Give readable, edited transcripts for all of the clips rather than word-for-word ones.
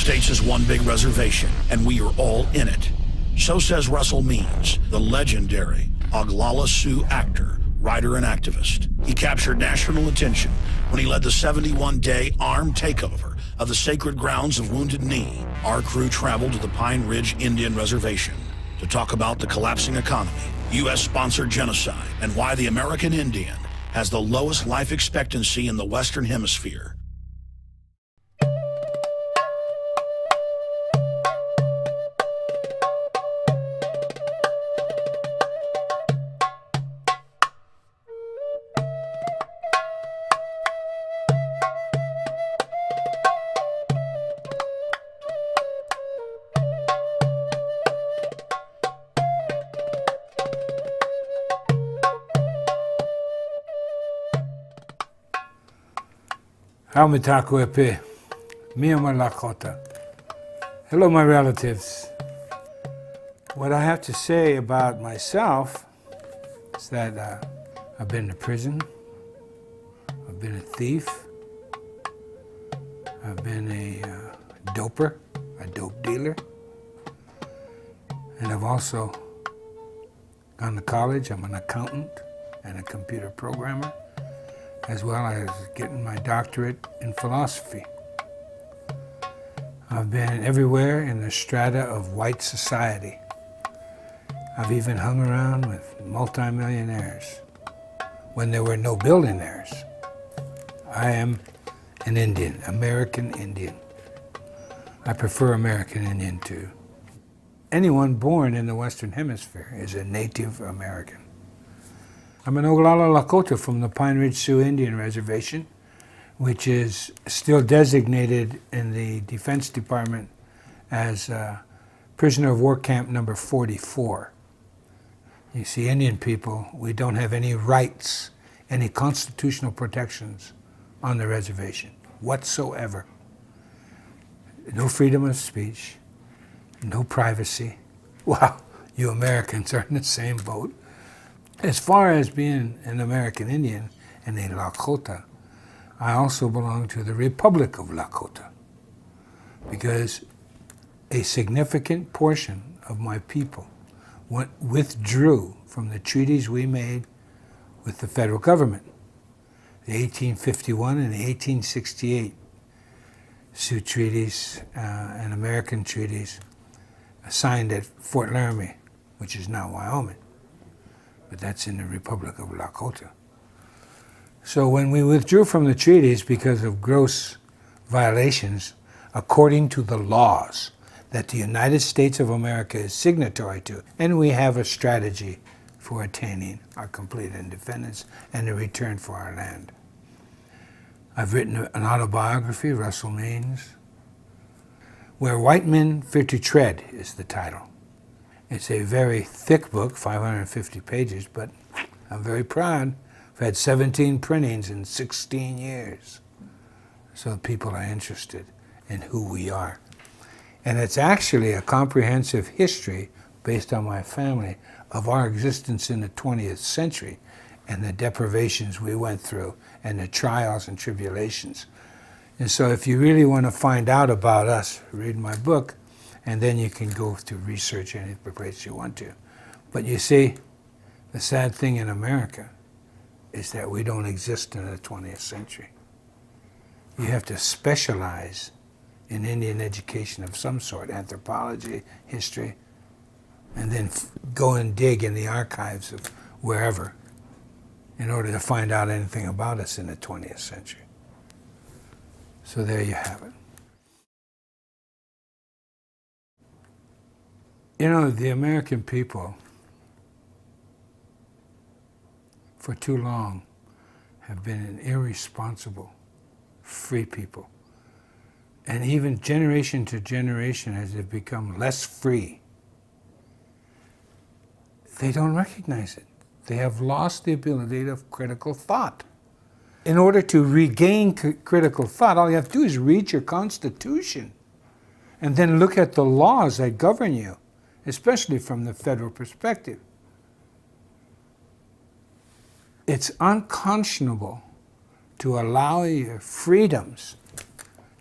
States is one big reservation, and we are all in it. So says Russell Means, the legendary Oglala Sioux actor, writer, and activist. He captured national attention when he led the 71-day armed takeover of the sacred grounds of Wounded Knee. Our crew traveled to the Pine Ridge Indian Reservation to talk about the collapsing economy, U.S.-sponsored genocide, and why the American Indian has the lowest life expectancy in the Western Hemisphere. Hello, my relatives. What I have to say about myself is that I've been to prison, I've been a thief, I've been a doper, a dope dealer, and I've also gone to college. I'm an accountant and a computer programmer, as well as getting my doctorate in philosophy. I've been everywhere in the strata of white society. I've even hung around with multimillionaires when there were no billionaires. I am an Indian, American Indian. I prefer American Indian to anyone born in the Western Hemisphere is a Native American. I'm an Oglala Lakota from the Pine Ridge Sioux Indian Reservation, which is still designated in the Defense Department as prisoner of war camp number 44. You see, Indian people, we don't have any rights, any constitutional protections on the reservation whatsoever. No freedom of speech, no privacy. Well, you Americans are in the same boat. As far as being an American Indian and a Lakota, I also belong to the Republic of Lakota, because a significant portion of my people withdrew from the treaties we made with the federal government. The 1851 and the 1868 Sioux treaties and American treaties signed at Fort Laramie, which is now Wyoming. But that's in the Republic of Lakota. So when we withdrew from the treaties because of gross violations, according to the laws that the United States of America is signatory to, and we have a strategy for attaining our complete independence and a return for our land. I've written an autobiography, Russell Means, Where White Men Fear to Tread is the title. It's a very thick book, 550 pages, but I'm very proud. I've had 17 printings in 16 years. So people are interested in who we are. And it's actually a comprehensive history based on my family of our existence in the 20th century and the deprivations we went through and the trials and tribulations. And so if you really want to find out about us, read my book, and then you can go to research any place you want to. But you see, the sad thing in America is that we don't exist in the 20th century. You have to specialize in Indian education of some sort, anthropology, history, and then go and dig in the archives of wherever in order to find out anything about us in the 20th century. So there you have it. You know, the American people, for too long, have been an irresponsible, free people. And even generation to generation, as they've become less free, they don't recognize it. They have lost the ability of critical thought. In order to regain critical thought, all you have to do is read your Constitution and then look at the laws that govern you, especially from the federal perspective. It's unconscionable to allow your freedoms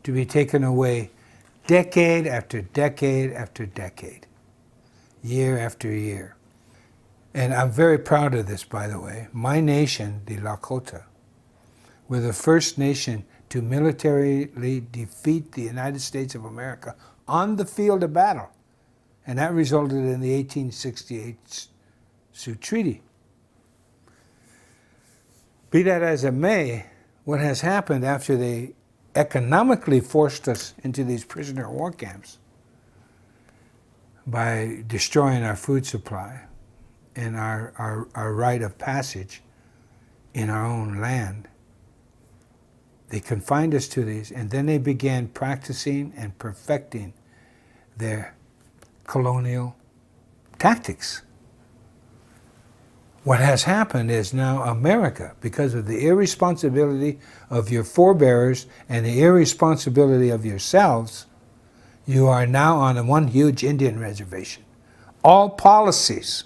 to be taken away decade after decade after decade, year after year. And I'm very proud of this, by the way. My nation, the Lakota, were the first nation to militarily defeat the United States of America on the field of battle. And that resulted in the 1868 Sioux Treaty. Be that as it may, what has happened after they economically forced us into these prisoner of war camps by destroying our food supply and our right of passage in our own land, they confined us to these, and then they began practicing and perfecting their colonial tactics. What has happened is now America, because of the irresponsibility of your forebears and the irresponsibility of yourselves, you are now on one huge Indian reservation. All policies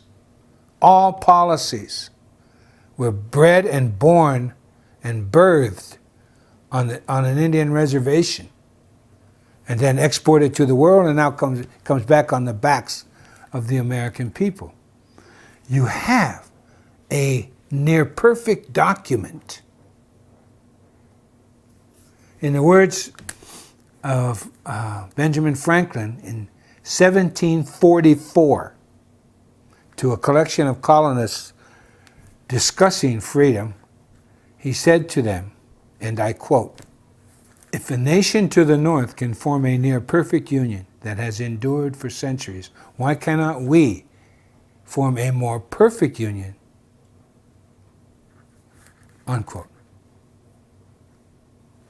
were bred and born and birthed on an Indian reservation, and then exported to the world, and now comes back on the backs of the American people. You have a near perfect document. In the words of Benjamin Franklin in 1744, to a collection of colonists discussing freedom, he said to them, and I quote, "If a nation to the north can form a near perfect union that has endured for centuries, why cannot we form a more perfect union?" Unquote.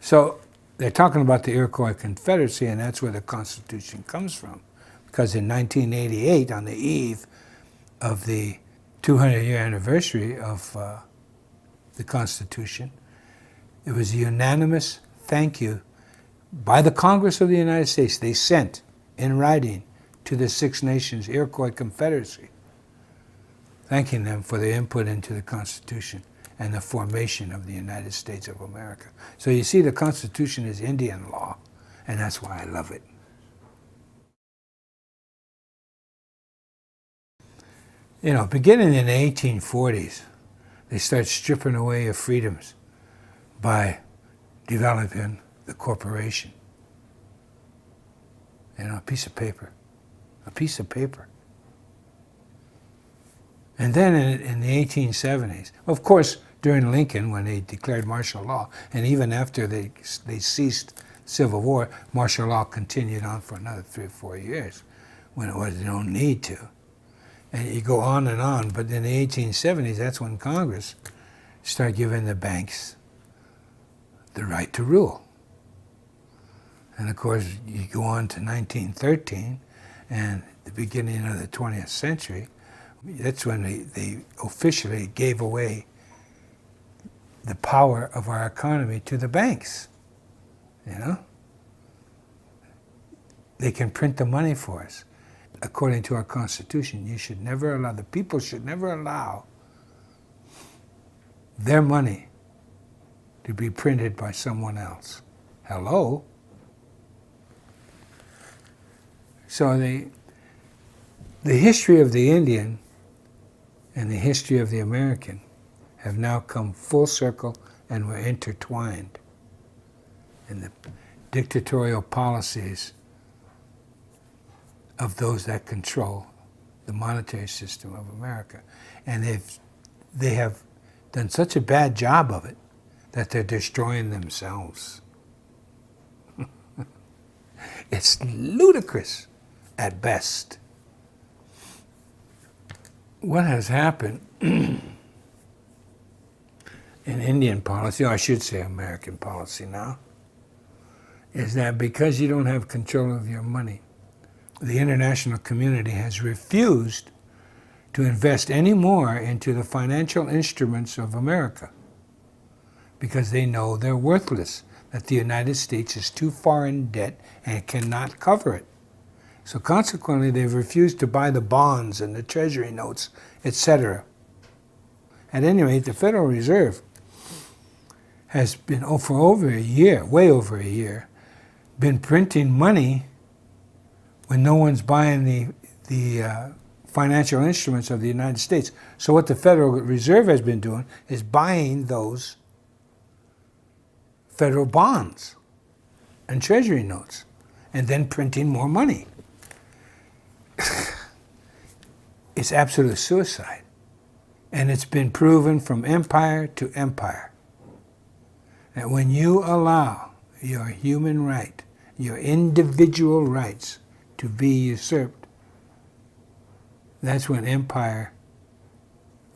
So they're talking about the Iroquois Confederacy, and that's where the Constitution comes from. Because in 1988, on the eve of the 200-year anniversary of the Constitution, it was a unanimous thank you by the Congress of the United States. They sent in writing to the Six Nations Iroquois Confederacy, thanking them for their input into the Constitution and the formation of the United States of America. So you see, the Constitution is Indian law, and that's why I love it. You know, beginning in the 1840s, they start stripping away your freedoms by developing the corporation. You know, a piece of paper. And then in the 1870s, of course, during Lincoln, when they declared martial law, and even after they ceased civil war, martial law continued on for another 3 or 4 years, when it was no need to. And you go on and on, but in the 1870s, that's when Congress started giving the banks the right to rule. And of course, you go on to 1913, and the beginning of the 20th century, that's when they officially gave away the power of our economy to the banks. You know? They can print the money for us. According to our Constitution, the people should never allow their money to be printed by someone else. Hello? So the history of the Indian and the history of the American have now come full circle, and were intertwined in the dictatorial policies of those that control the monetary system of America. And they have done such a bad job of it that they're destroying themselves. It's ludicrous at best. What has happened in Indian policy, or I should say American policy now, is that because you don't have control of your money, the international community has refused to invest any more into the financial instruments of America, because they know they're worthless, that the United States is too far in debt and cannot cover it. So consequently, they've refused to buy the bonds and the treasury notes, etc. At any rate, the Federal Reserve has been, for over a year, way over a year, been printing money when no one's buying the financial instruments of the United States. So what the Federal Reserve has been doing is buying those federal bonds and treasury notes and then printing more money. It's absolute suicide. And it's been proven from empire to empire that when you allow your human right, your individual rights to be usurped, that's when empire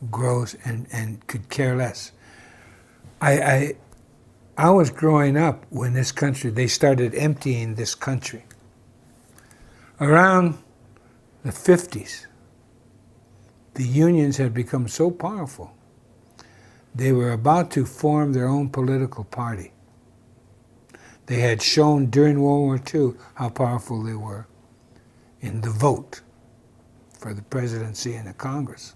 grows and could care less. I was growing up when this country, they started emptying this country. Around the 50s, the unions had become so powerful, they were about to form their own political party. They had shown during World War II how powerful they were in the vote for the presidency and the Congress.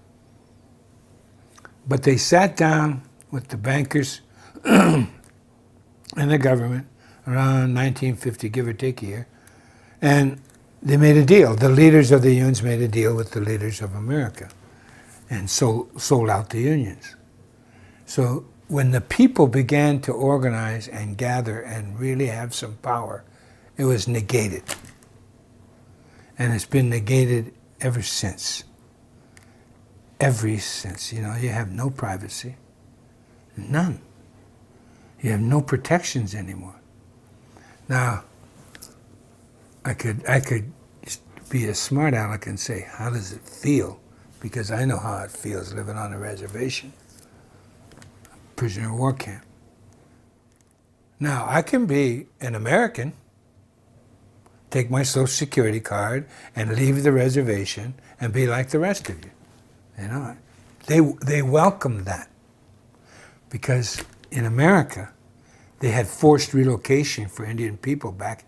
But they sat down with the bankers and the government around 1950, give or take a year, and they made a deal. The leaders of the unions made a deal with the leaders of America and sold out the unions. So when the people began to organize and gather and really have some power, it was negated. And it's been negated ever since. Ever since. You know, you have no privacy. None. You have no protections anymore. Now, I could be a smart aleck and say, how does it feel? Because I know how it feels living on a reservation, a prisoner of war camp. Now, I can be an American, take my Social Security card and leave the reservation and be like the rest of you. You know, they welcome that because in America, they had forced relocation for Indian people back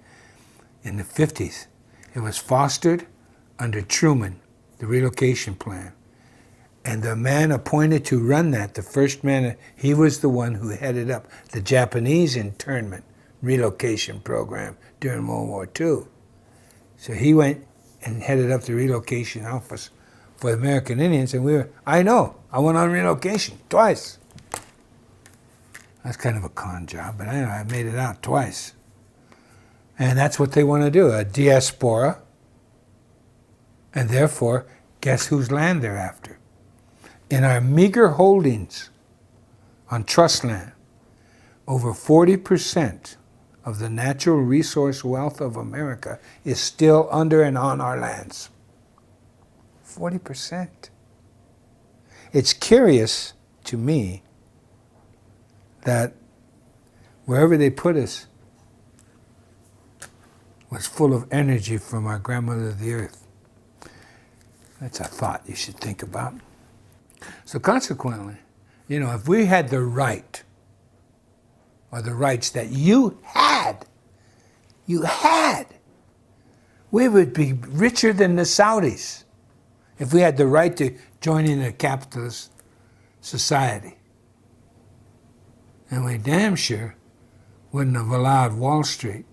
in the 50s. It was fostered under Truman, the relocation plan. And the man appointed to run that, the first man, he was the one who headed up the Japanese internment relocation program during World War II. So he went and headed up the relocation office for the American Indians, and I went on relocation twice. That's kind of a con job, but I made it out twice. And that's what they want to do, a diaspora. And therefore, guess whose land they're after? In our meager holdings on trust land, over 40% of the natural resource wealth of America is still under and on our lands. 40%. It's curious to me that wherever they put us was full of energy from our grandmother the earth. That's a thought you should think about. So consequently, you know, if we had the right, or the rights that you had, we would be richer than the Saudis if we had the right to join in a capitalist society. And we damn sure wouldn't have allowed Wall Street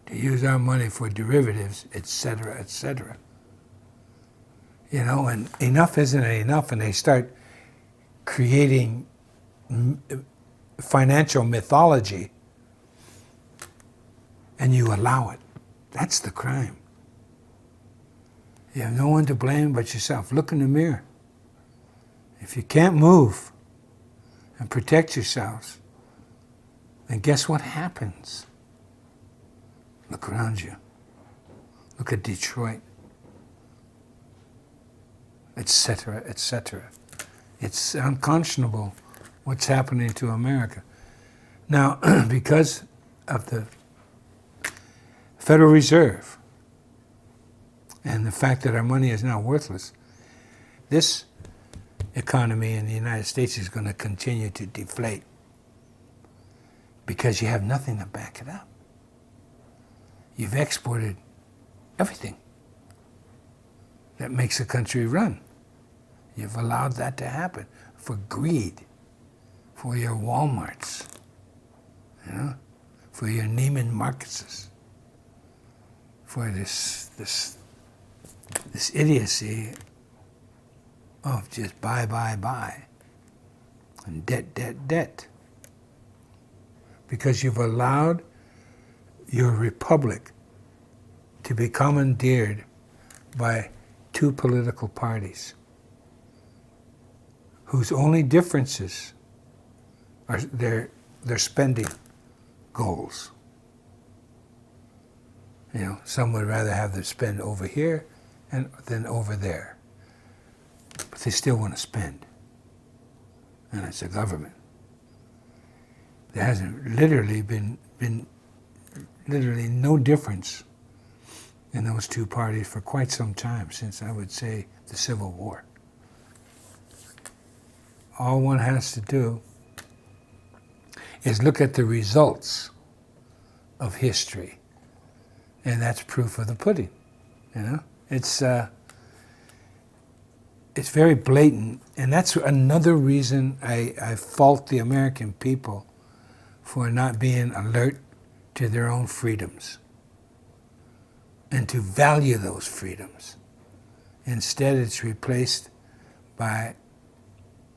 to use our money for derivatives, etc., etc. You know, and enough isn't enough, and they start creating financial mythology, and you allow it. That's the crime. You have no one to blame but yourself. Look in the mirror. If you can't move and protect yourselves, then guess what happens? Look around you. Look at Detroit, etc., etc. It's unconscionable what's happening to America. Now, because of the Federal Reserve and the fact that our money is now worthless, this economy in the United States is going to continue to deflate because you have nothing to back it up. You've exported everything that makes a country run. You've allowed that to happen for greed, for your Walmarts, you know, for your Neiman Marcuses, for this idiocy of just buy, and debt. Because you've allowed your republic to be commandeered by two political parties whose only differences are their spending goals. You know, some would rather have them spend over here than over there. But they still want to spend. And it's a government. There hasn't literally been literally no difference in those two parties for quite some time, since I would say the Civil War. All one has to do is look at the results of history, and that's proof of the pudding. You know, it's very blatant, and that's another reason I fault the American people for not being alert to their own freedoms and to value those freedoms. Instead, it's replaced by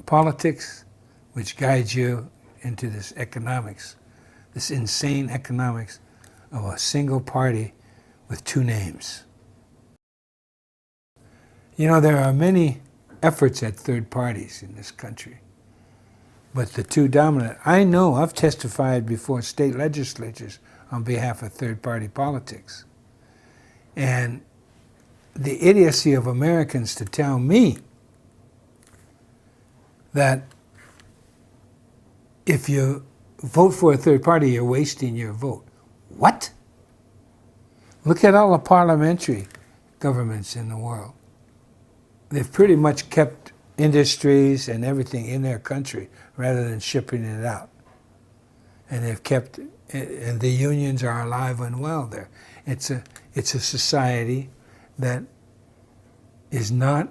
politics, which guides you into this economics, this insane economics of a single party with two names. You know, there are many efforts at third parties in this country, but the two dominant, I know I've testified before state legislatures on behalf of third party politics. And the idiocy of Americans to tell me that if you vote for a third party, you're wasting your vote. What? Look at all the parliamentary governments in the world. They've pretty much kept industries and everything in their country rather than shipping it out. And they've kept, and the unions are alive and well there. It's a society that is not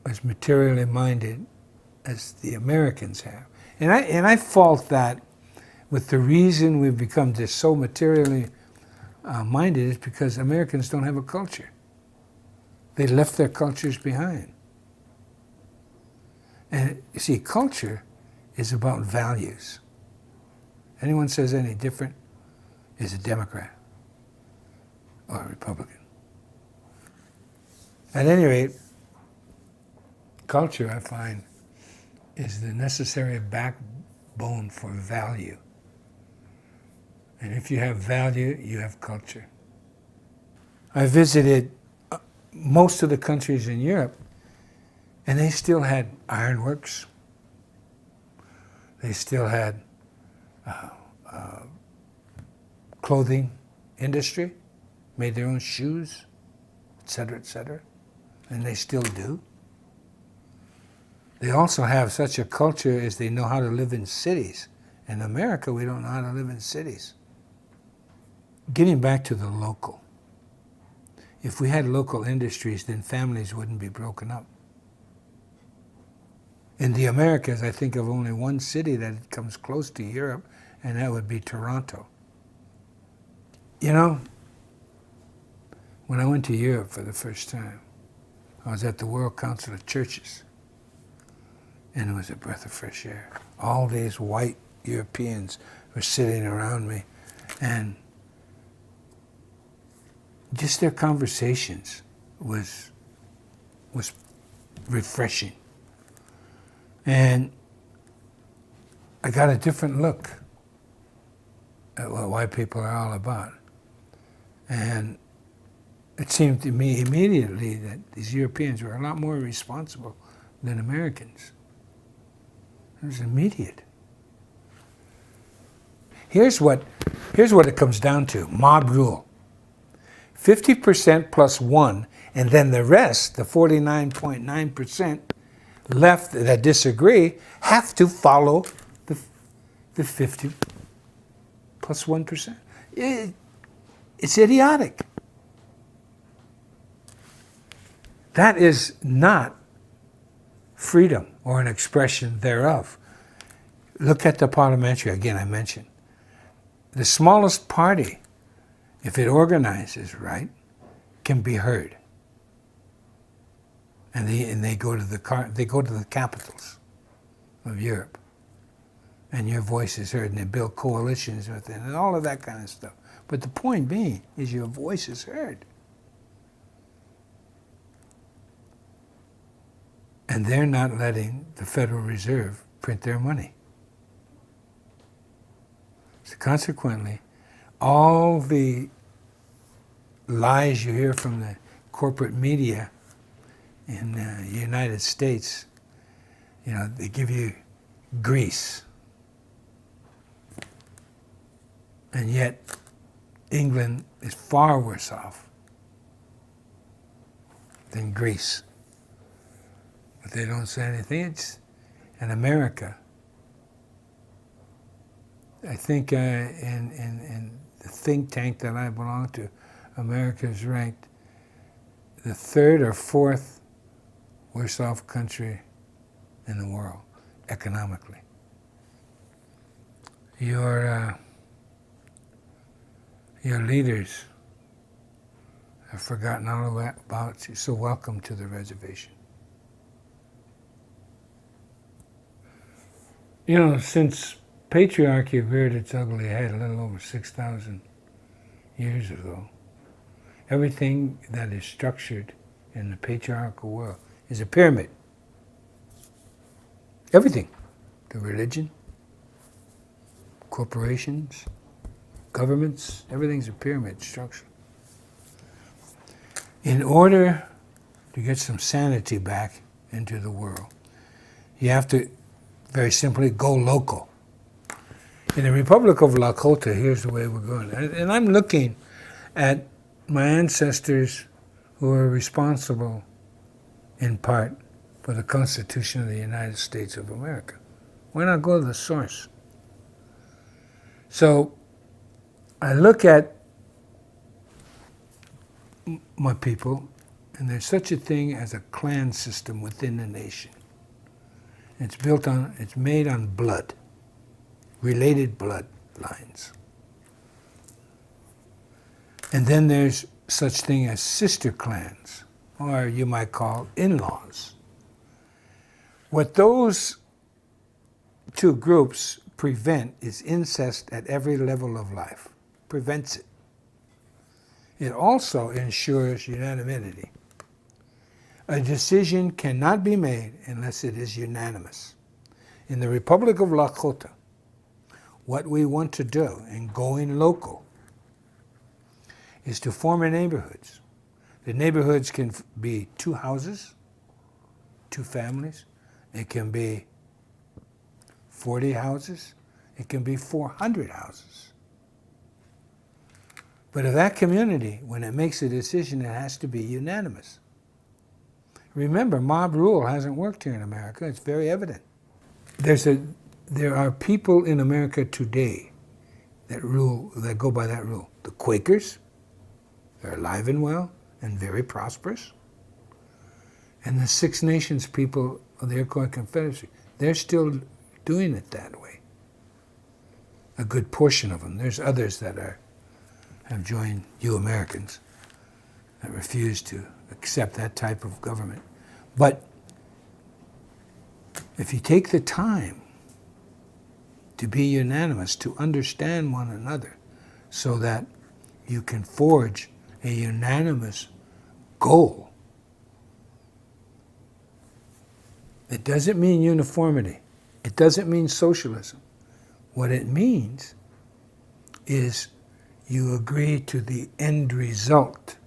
as materially minded as the Americans have. And I fault that with the reason we've become just so materially minded is because Americans don't have a culture. They left their cultures behind. And you see, culture is about values. Anyone says any different is a Democrat or a Republican. At any rate, culture, I find, is the necessary backbone for value. And if you have value, you have culture. I visited most of the countries in Europe, and they still had ironworks. They still had clothing industry, made their own shoes, et cetera, and they still do. They also have such a culture as they know how to live in cities. In America, we don't know how to live in cities. Getting back to the local. If we had local industries, then families wouldn't be broken up. In the Americas, I think of only one city that comes close to Europe, and that would be Toronto. You know, when I went to Europe for the first time, I was at the World Council of Churches, and it was a breath of fresh air. All these white Europeans were sitting around me, and just their conversations was refreshing. And I got a different look at what white people are all about. And it seemed to me immediately that these Europeans were a lot more responsible than Americans. It was immediate. Here's what it comes down to, mob rule. 50% plus one, and then the rest, the 49.9% left that disagree, have to follow the 50 plus 1%. It's idiotic. That is not freedom or an expression thereof. Look at the parliamentary, again I mentioned. The smallest party if it organizes right, can be heard. And they go to the capitals of Europe, and your voice is heard, and they build coalitions with it, and all of that kind of stuff. But the point being is your voice is heard. And they're not letting the Federal Reserve print their money. So consequently, all the lies you hear from the corporate media in the United States, they give you Greece. And yet, England is far worse off than Greece. But they don't say anything. In America, I think in the think tank that I belong to, America is ranked the third or fourth worst off country in the world, economically. Your leaders have forgotten all about you, so welcome to the reservation. Since patriarchy reared its ugly head a little over 6,000 years ago, everything that is structured in the patriarchal world is a pyramid. Everything. The religion, corporations, governments, everything's a pyramid structure. In order to get some sanity back into the world, you have to very simply go local. In the Republic of Lakota, here's the way we're going. And I'm looking at my ancestors who are responsible, in part, for the Constitution of the United States of America. Why not go to the source? So I look at my people, and there's such a thing as a clan system within the nation. It's made on blood, related bloodlines. And then there's such thing as sister clans, or you might call in-laws. What those two groups prevent is incest at every level of life, prevents it. It also ensures unanimity. A decision cannot be made unless it is unanimous. In the Republic of Lakota, what we want to do in going local is to form neighborhoods. The neighborhoods can be 2 houses, 2 families. It can be 40 houses. It can be 400 houses. But if that community, when it makes a decision, it has to be unanimous. Remember, mob rule hasn't worked here in America. It's very evident. There are people in America today that go by that rule. The Quakers, they're alive and well and very prosperous. And the Six Nations people of the Iroquois Confederacy, they're still doing it that way. A good portion of them. There's others that have joined you Americans that refuse to accept that type of government. But if you take the time to be unanimous, to understand one another, so that you can forge a unanimous goal, it doesn't mean uniformity. It doesn't mean socialism. What it means is you agree to the end result,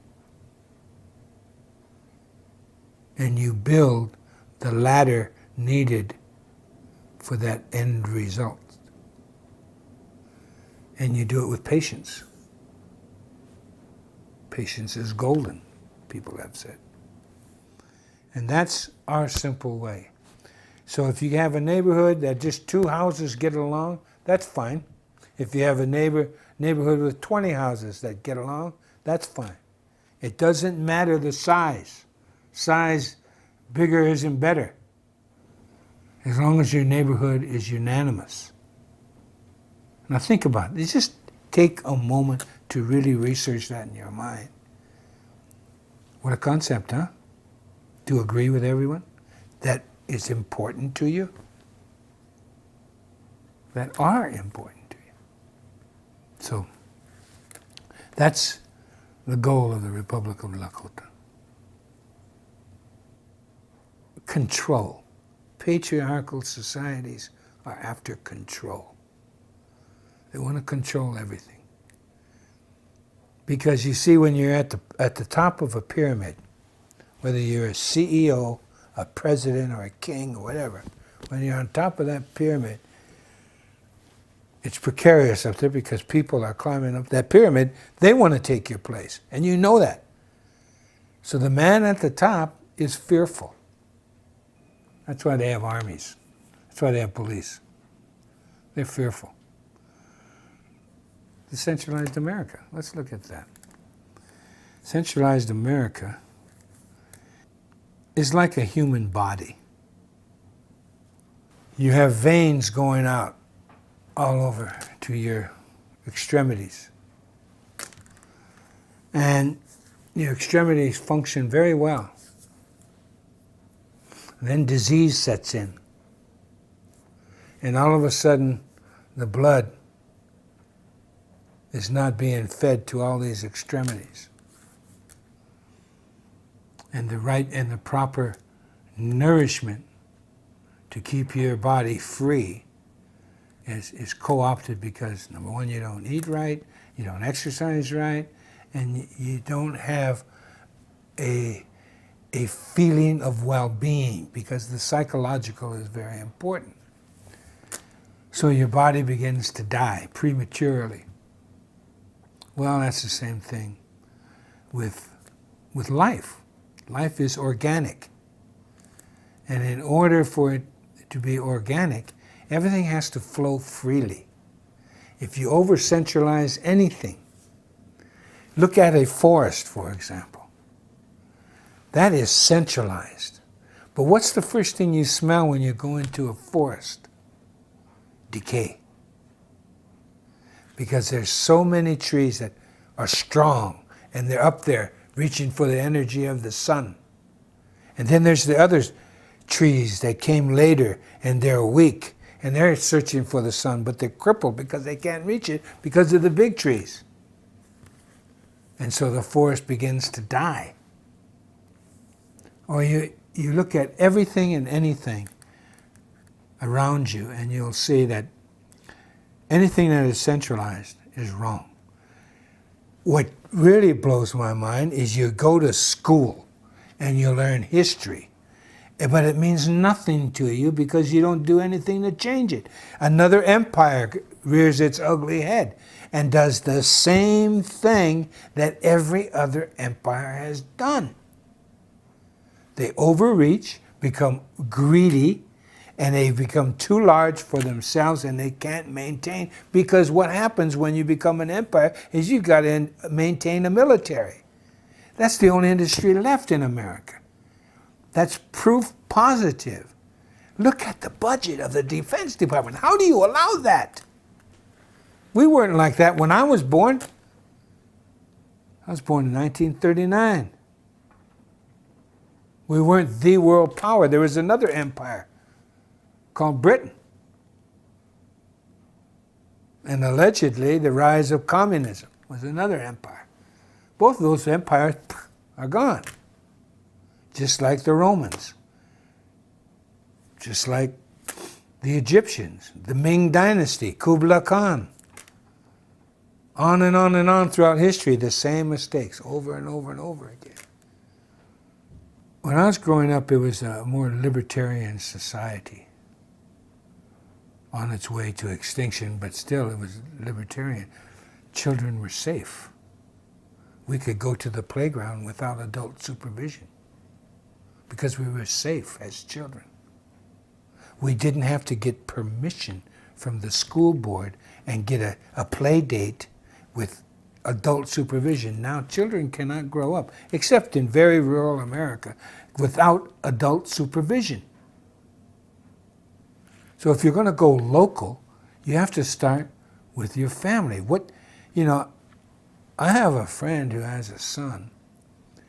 and you build the ladder needed for that end result. And you do it with patience. Patience is golden, people have said. And that's our simple way. So if you have a neighborhood that just 2 houses get along, that's fine. If you have a neighborhood with 20 houses that get along, that's fine. It doesn't matter the size. Size, bigger isn't better, as long as your neighborhood is unanimous. Now think about it. Just take a moment to to really research that in your mind. What a concept, huh? To agree with everyone that is important to you, that are important to you. So that's the goal of the Republic of Lakota. Control. Patriarchal societies are after control. They want to control everything. Because you see, when you're at the top of a pyramid, whether you're a CEO, a president, or a king, or whatever, when you're on top of that pyramid, it's precarious up there because people are climbing up that pyramid. They want to take your place, and you know that. So the man at the top is fearful. That's why they have armies. That's why they have police. They're fearful. The centralized America. Let's look at that. Centralized America is like a human body. You have veins going out all over to your extremities. And your extremities function very well. And then disease sets in. And all of a sudden, the blood is not being fed to all these extremities. And the proper nourishment to keep your body free is co-opted because, number one, you don't eat right, you don't exercise right, and you don't have a feeling of well-being, because the psychological is very important. So your body begins to die prematurely. Well, that's the same thing with life. Life is organic. And in order for it to be organic, everything has to flow freely. If you over-centralize anything, look at a forest, for example. That is centralized. But what's the first thing you smell when you go into a forest? Decay. Because there's so many trees that are strong, and they're up there reaching for the energy of the sun. And then there's the other trees that came later, and they're weak, and they're searching for the sun, but they're crippled because they can't reach it because of the big trees. And so the forest begins to die. Or you look at everything and anything around you, and you'll see that anything that is centralized is wrong. What really blows my mind is you go to school and you learn history, but it means nothing to you because you don't do anything to change it. Another empire rears its ugly head and does the same thing that every other empire has done. They overreach, become greedy, and they become too large for themselves, and they can't maintain, because what happens when you become an empire is you've got to maintain a military. That's the only industry left in America. That's proof positive. Look at the budget of the Defense Department. How do you allow that? We weren't like that when I was born. I was born in 1939. We weren't the world power. There was another empire called Britain. And allegedly, the rise of communism was another empire. Both of those empires are gone. Just like the Romans. Just like the Egyptians, the Ming Dynasty, Kublai Khan. On and on and on throughout history, the same mistakes over and over and over again. When I was growing up, it was a more libertarian society on its way to extinction, but still it was libertarian. Children were safe. We could go to the playground without adult supervision because we were safe as children. We didn't have to get permission from the school board and get a play date with adult supervision. Now children cannot grow up, except in very rural America, without adult supervision. So if you're going to go local, you have to start with your family. I have a friend who has a son.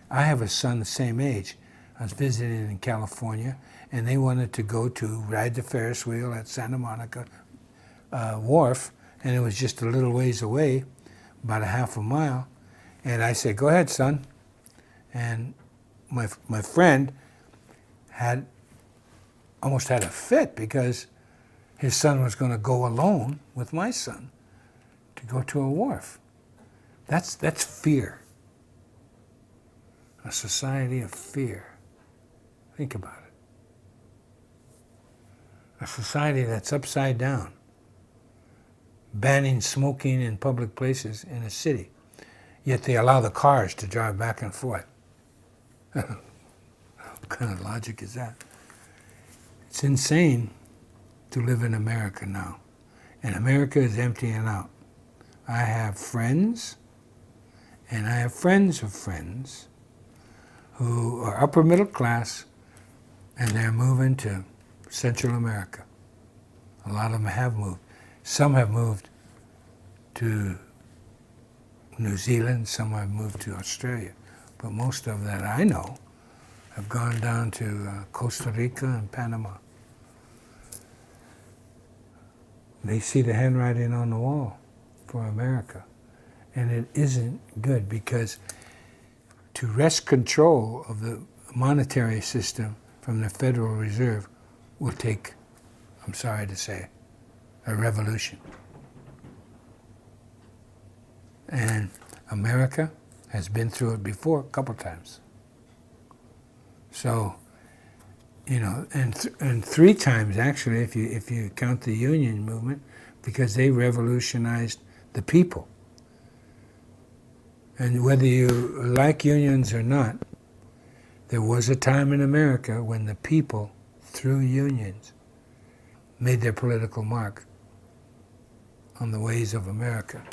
I have a son the same age. I was visiting in California, and they wanted to go to ride the Ferris wheel at Santa Monica Wharf, and it was just a little ways away, about a half a mile. And I said, "Go ahead, son." And my friend almost had a fit because his son was going to go alone with my son to go to a wharf. That's fear. A society of fear. Think about it. A society that's upside down, banning smoking in public places in a city, yet they allow the cars to drive back and forth. What kind of logic is that? It's insane to live in America now. And America is emptying out. I have friends, and I have friends of friends who are upper middle class, and they're moving to Central America. A lot of them have moved. Some have moved to New Zealand, some have moved to Australia. But most of that I know have gone down to Costa Rica and Panama. They see the handwriting on the wall for America. And it isn't good, because to wrest control of the monetary system from the Federal Reserve will take, I'm sorry to say, a revolution. And America has been through it before a couple times. So, you know, and 3 times actually, if you count the union movement, because they revolutionized the people. And whether you like unions or not, there was a time in America when the people, through unions, made their political mark on the ways of America.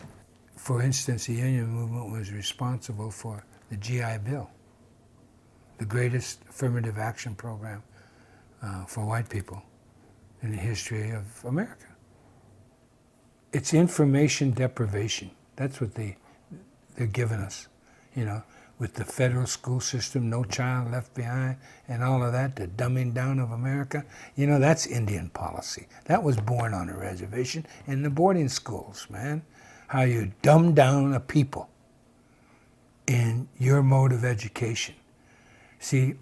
For instance, the union movement was responsible for the GI Bill, the greatest affirmative action program for white people in the history of America. It's information deprivation. That's what they're giving us, you know, with the federal school system, no child left behind, and all of that, the dumbing down of America. You know, that's Indian policy. That was born on a reservation in the boarding schools, man. How you dumb down a people in your mode of education. See,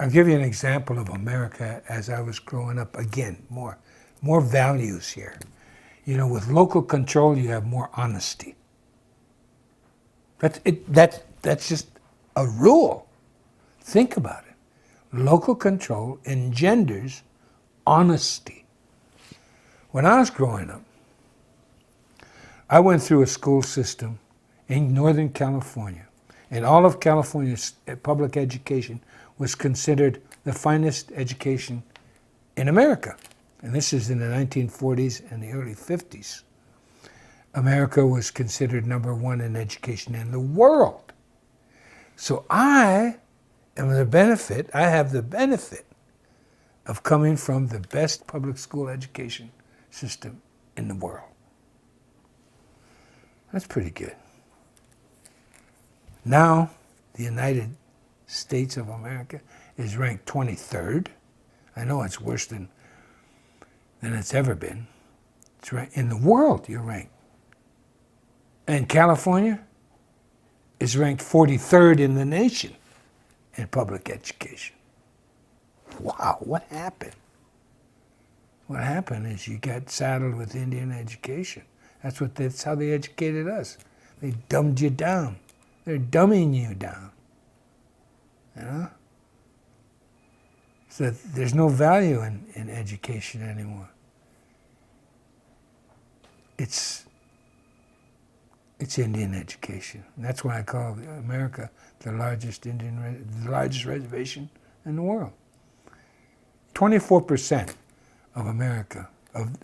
I'll give you an example of America as I was growing up. Again, more values here. You know, with local control, you have more honesty. That's just a rule. Think about it. Local control engenders honesty. When I was growing up, I went through a school system in Northern California, and all of California's public education was considered the finest education in America. And this is in the 1940s and the early 50s. America was considered #1 in education in the world. So I have the benefit of coming from the best public school education system in the world. That's pretty good. Now, the United States of America is ranked 23rd. I know it's worse than it's ever been. It's ranked, in the world, you're ranked. And California is ranked 43rd in the nation in public education. Wow, what happened? What happened is you got saddled with Indian education. That's how they educated us. They dumbed you down. They're dumbing you down. You know? So there's no value in education anymore. It's Indian education. And that's why I call America the largest reservation in the world. 24% of America, of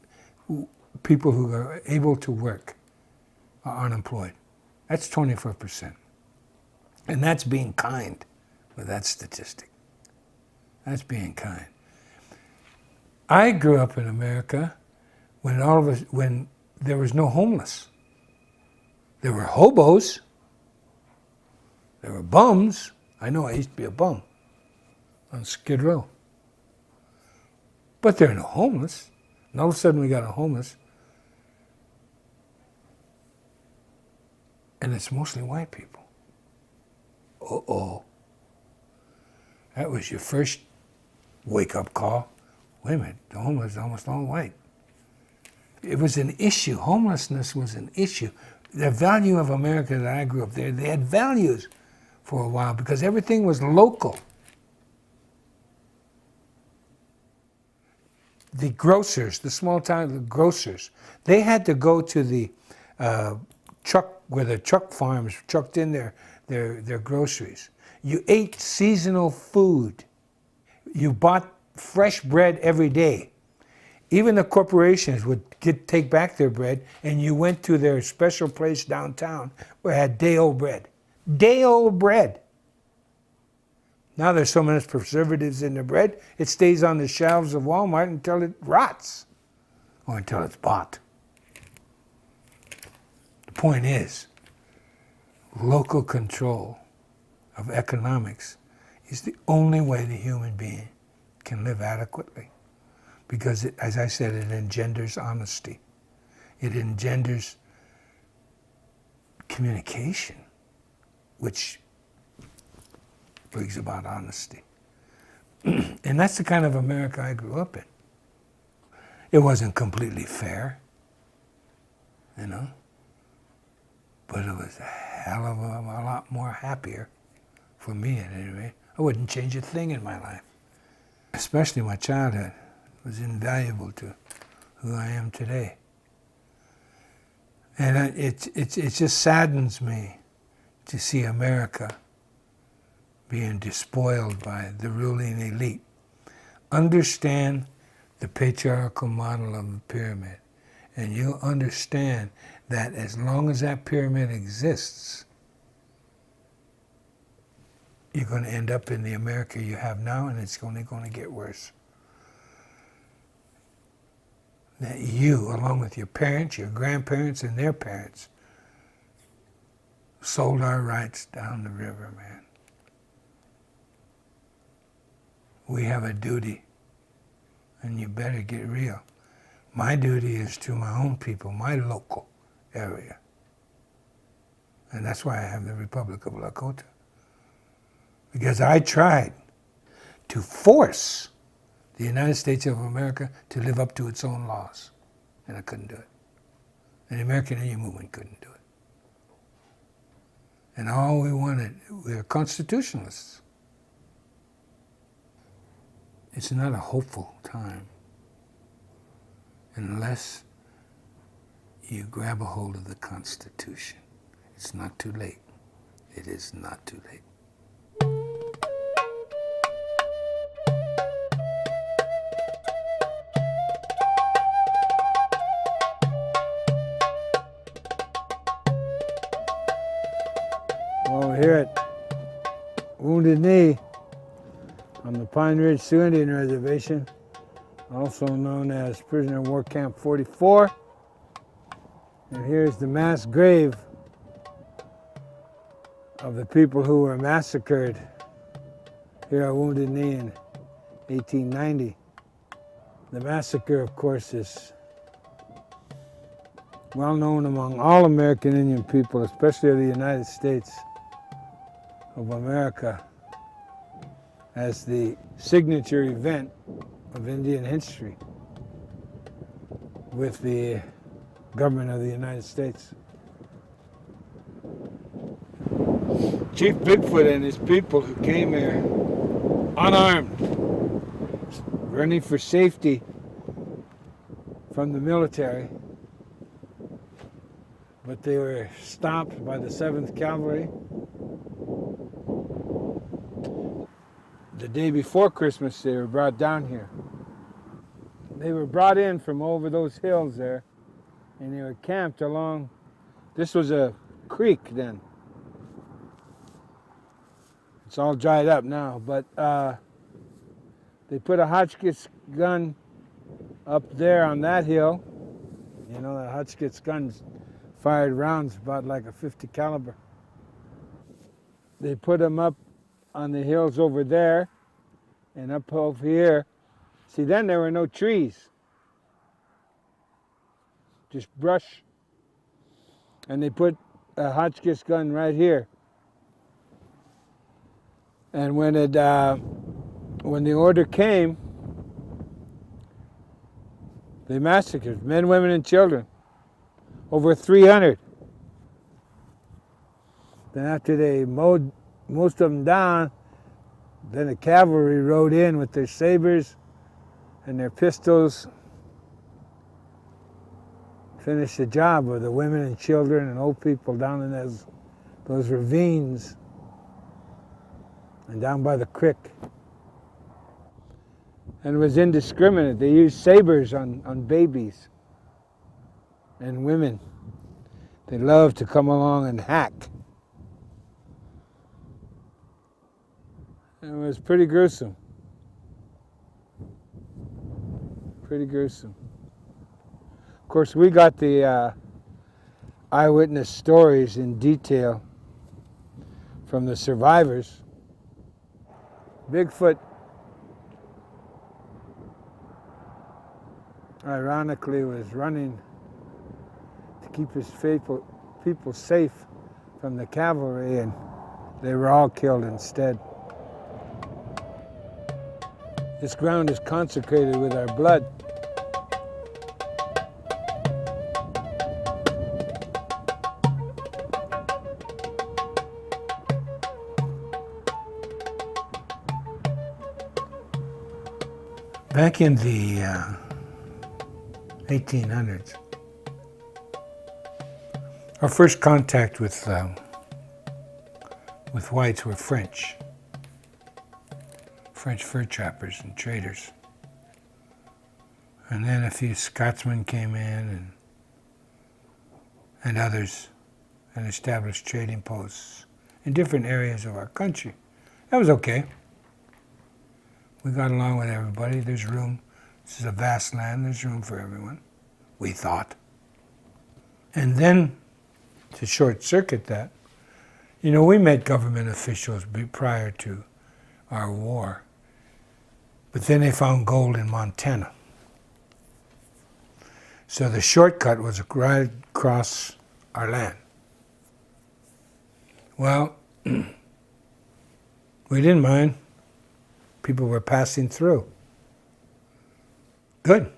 people who are able to work, are unemployed. That's 24%. And that's being kind with that statistic. That's being kind. I grew up in America when there was no homeless. There were hobos. There were bums. I know I used to be a bum on Skid Row. But there are no homeless. And all of a sudden we got a homeless. And it's mostly white people. Uh-oh. That was your first wake-up call. Wait a minute, the homeless is almost all white. It was an issue. Homelessness was an issue. The value of America that I grew up there, they had values for a while because everything was local. The grocers, the small town grocers, they had to go to the truck, where the truck farms trucked in their groceries. You ate seasonal food. You bought fresh bread every day. Even the corporations would take back their bread, and you went to their special place downtown where it had day-old bread. Day-old bread. Now there's so many preservatives in the bread, it stays on the shelves of Walmart until it rots, or until it's bought. The point is, local control of economics is the only way the human being can live adequately. Because, as I said, it engenders honesty. It engenders communication, which brings about honesty. And that's the kind of America I grew up in. It wasn't completely fair, you know, but it was a hell of a lot more happier for me at any rate. I wouldn't change a thing in my life, especially my childhood. It was invaluable to who I am today. And it just saddens me to see America being despoiled by the ruling elite. Understand the patriarchal model of the pyramid, and you'll understand that as long as that pyramid exists, you're going to end up in the America you have now, and it's only going to get worse. That you, along with your parents, your grandparents, and their parents, sold our rights down the river, man. We have a duty, and you better get real. My duty is to my own people, my local area. And that's why I have the Republic of Lakota. Because I tried to force the United States of America to live up to its own laws, and I couldn't do it. And the American Indian movement couldn't do it. And all we wanted, we were constitutionalists. It's not a hopeful time unless you grab a hold of the Constitution. It's not too late. It is not too late. Well, here at Wounded Knee on the Pine Ridge Sioux Indian Reservation, also known as Prisoner of War Camp 44. And here's the mass grave of the people who were massacred here at Wounded Knee in 1890. The massacre, of course, is well known among all American Indian people, especially of the United States of America, as the signature event of Indian history with the government of the United States. Chief Bigfoot and his people who came here unarmed, running for safety from the military, but they were stopped by the 7th Cavalry. The day before Christmas, they were brought down here. They were brought in from over those hills there, and they were camped along. This was a creek then. It's all dried up now, but they put a Hotchkiss gun up there on that hill. You know, the Hotchkiss guns fired rounds about like a 50 caliber. They put them up on the hills over there and up over here. See, then there were no trees, just brush. And they put a Hotchkiss gun right here. And when the order came, they massacred men, women, and children. Over 300. Then after they mowed most of them down, then the cavalry rode in with their sabers and their pistols, finished the job of the women and children and old people down in those ravines and down by the creek. And it was indiscriminate. They used sabers on babies and women. They loved to come along and hack. It was pretty gruesome. Pretty gruesome. Of course, we got the eyewitness stories in detail from the survivors. Bigfoot, ironically, was running to keep his people safe from the cavalry, and they were all killed instead. This ground is consecrated with our blood. Back in the 1800s, our first contact with whites were French fur trappers and traders. And then a few Scotsmen came in and others and established trading posts in different areas of our country. That was okay. We got along with everybody. There's room. This is a vast land. There's room for everyone, we thought. And then, to short circuit that, we met government officials prior to our war. But then they found gold in Montana. So the shortcut was right across our land. Well, we didn't mind. People were passing through. Good,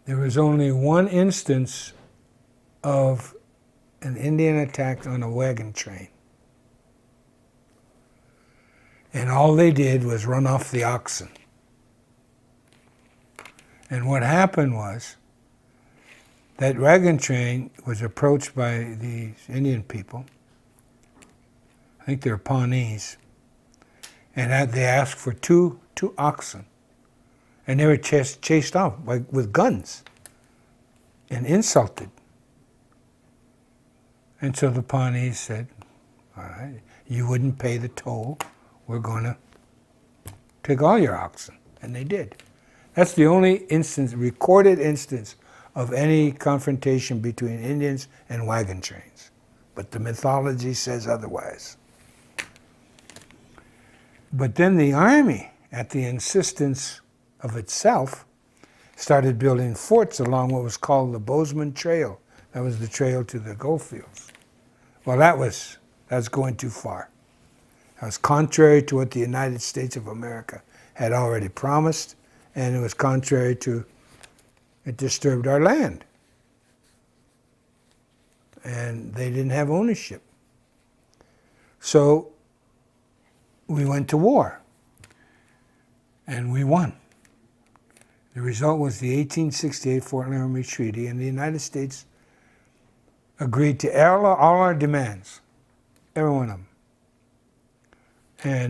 There was only one instance of an Indian attack on a wagon train. And all they did was run off the oxen. And what happened was that wagon train was approached by these Indian people. I think they're Pawnees. And they asked for two oxen. And they were chased off with guns and insulted. And so the Pawnees said, all right, you wouldn't pay the toll. We're going to take all your oxen. And they did. That's the only recorded instance of any confrontation between Indians and wagon trains. But the mythology says otherwise. But then the army, at the insistence of itself, started building forts along what was called the Bozeman Trail. That was the trail to the gold fields. Well, that was going too far. That was contrary to what the United States of America had already promised, and it was contrary to, it disturbed our land. And they didn't have ownership. So we went to war, and we won. The result was the 1868 Fort Laramie Treaty, and the United States agreed to all our demands, every one of them,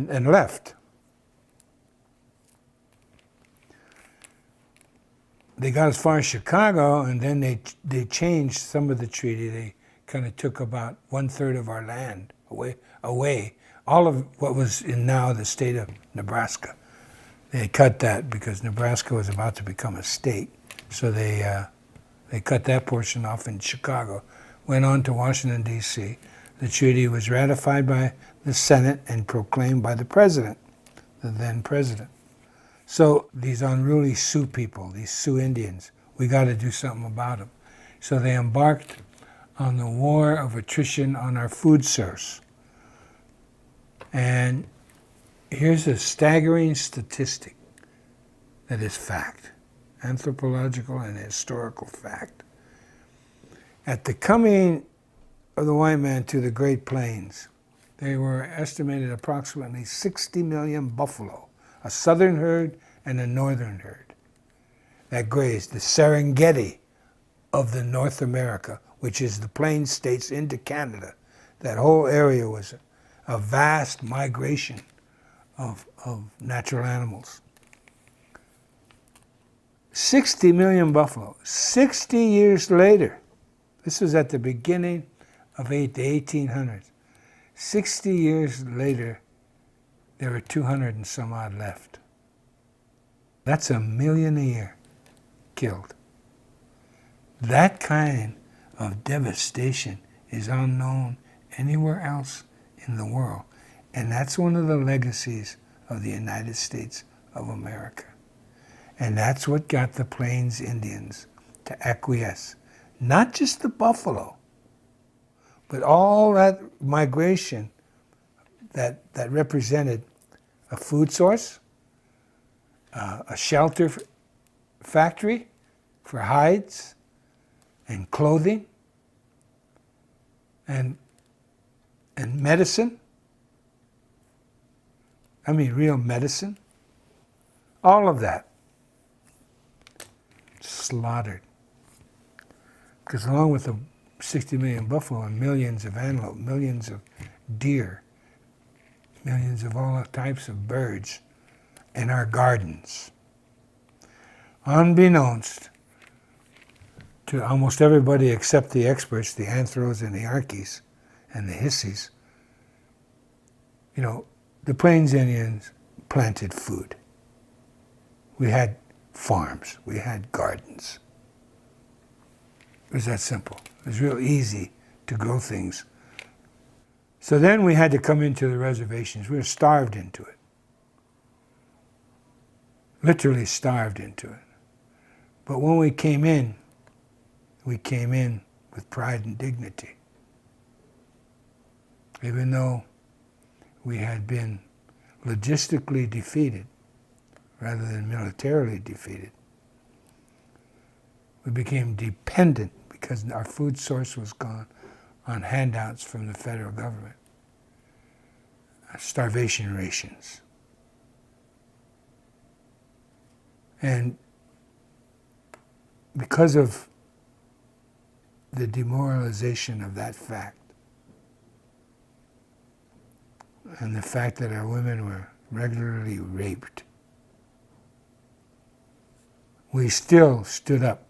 and left. They got as far as Chicago, and then they changed some of the treaty. They kind of took about 1/3 of our land away. All of what was in now the state of Nebraska. They cut that because Nebraska was about to become a state. So they They cut that portion off in Chicago, went on to Washington, D.C. The treaty was ratified by the Senate and proclaimed by the president, the then president. So these unruly Sioux people, these Sioux Indians, we got to do something about them. So they embarked on the war of attrition on our food source. And here's a staggering statistic that is fact, anthropological and historical fact. At the coming of the white man to the Great Plains, there were estimated approximately 60 million buffalo, a southern herd and a northern herd, that grazed the Serengeti of the North America, which is the Plains states into Canada. That whole area was a vast migration of natural animals. 60 million buffalo. 60 years later, this was at the beginning of the 1800s. 60 years later, there were 200 and some odd left. That's 1 million a year killed. That kind of devastation is unknown anywhere else in the world. And that's one of the legacies of the United States of America. And that's what got the Plains Indians to acquiesce. Not just the buffalo, but all that migration that represented a food source, a shelter factory for hides and clothing, and medicine. I mean, real medicine. All of that slaughtered. Because along with the 60 million buffalo and millions of antelope, millions of deer, millions of all types of birds in our gardens, unbeknownst to almost everybody except the experts, the anthros and the archies and the hissies, you know, the Plains Indians planted food. We had farms, we had gardens. It was that simple. It was real easy to grow things. So then we had to come into the reservations. We were starved into it. Literally starved into it. But when we came in with pride and dignity. Even though we had been logistically defeated rather than militarily defeated, we became dependent because our food source was gone on handouts from the federal government, starvation rations. And because of the demoralization of that fact, and the fact that our women were regularly raped, we still stood up.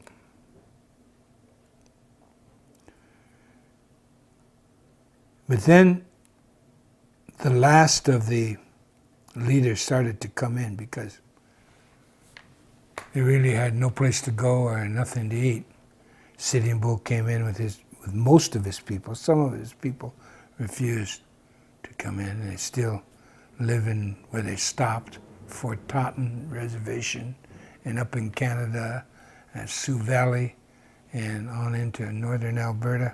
But then the last of the leaders started to come in because they really had no place to go or nothing to eat. Sitting Bull came in with most of his people. Some of his people refused to come in, and they still live in where they stopped, Fort Totten Reservation, and up in Canada at Sioux Valley and on into northern Alberta.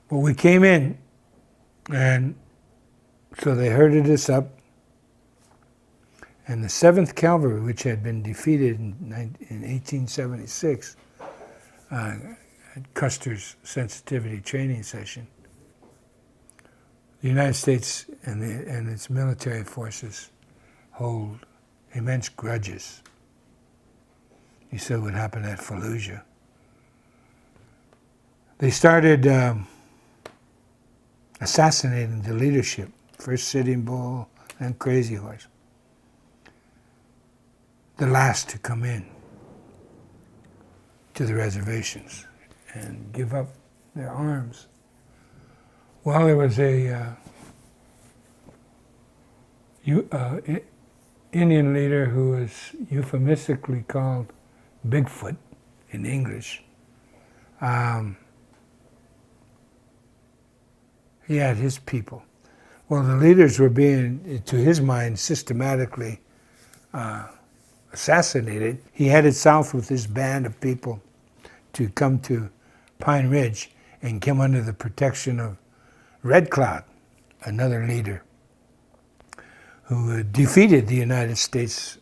But we came in, and so they herded us up, and the 7th Cavalry, which had been defeated in 1876 at Custer's sensitivity training session, the United States and its military forces hold immense grudges. You saw what happened at Fallujah. They started assassinating the leadership, first Sitting Bull, then Crazy Horse, the last to come in to the reservations and give up their arms. Well, there was a Indian leader who was euphemistically called Bigfoot, in English. He had his people. Well, the leaders were being, to his mind, systematically assassinated. He headed south with his band of people to come to Pine Ridge and come under the protection of Red Cloud, another leader who defeated the United States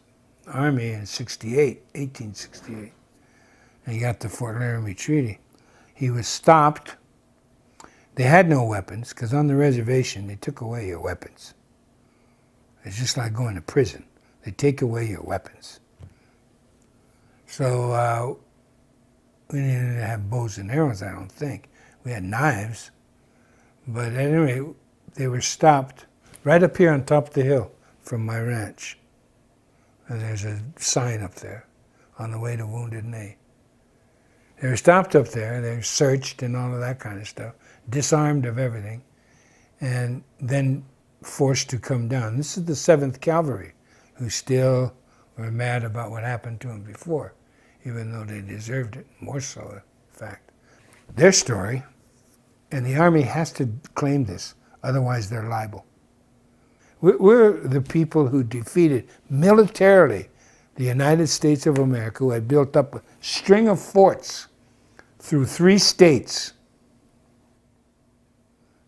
Army in 1868. And he got the Fort Laramie Treaty. He was stopped. They had no weapons, because on the reservation, they took away your weapons. It's just like going to prison. They take away your weapons. So we didn't have bows and arrows, I don't think. We had knives. But at any rate, they were stopped right up here on top of the hill from my ranch. And there's a sign up there, on the way to Wounded Knee. They were stopped up there, they were searched and all of that kind of stuff, disarmed of everything, and then forced to come down. This is the 7th Cavalry, who still were mad about what happened to them before, even though they deserved it, more so, in fact. Their story, and the Army has to claim this, otherwise they're liable. We're the people who defeated militarily the United States of America, who had built up a string of forts through 3 states.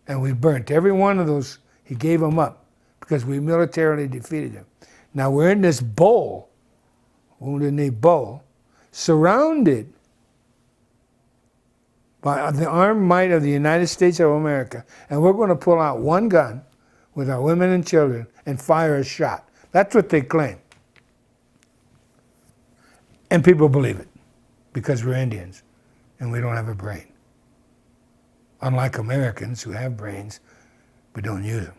And we burnt every one of those. He gave them up because we militarily defeated him. Now we're in this bowl, Wounded Knee Bowl, surrounded by the armed might of the United States of America, and we're going to pull out one gun with our women and children and fire a shot. That's what they claim. And people believe it because we're Indians and we don't have a brain. Unlike Americans who have brains but don't use them.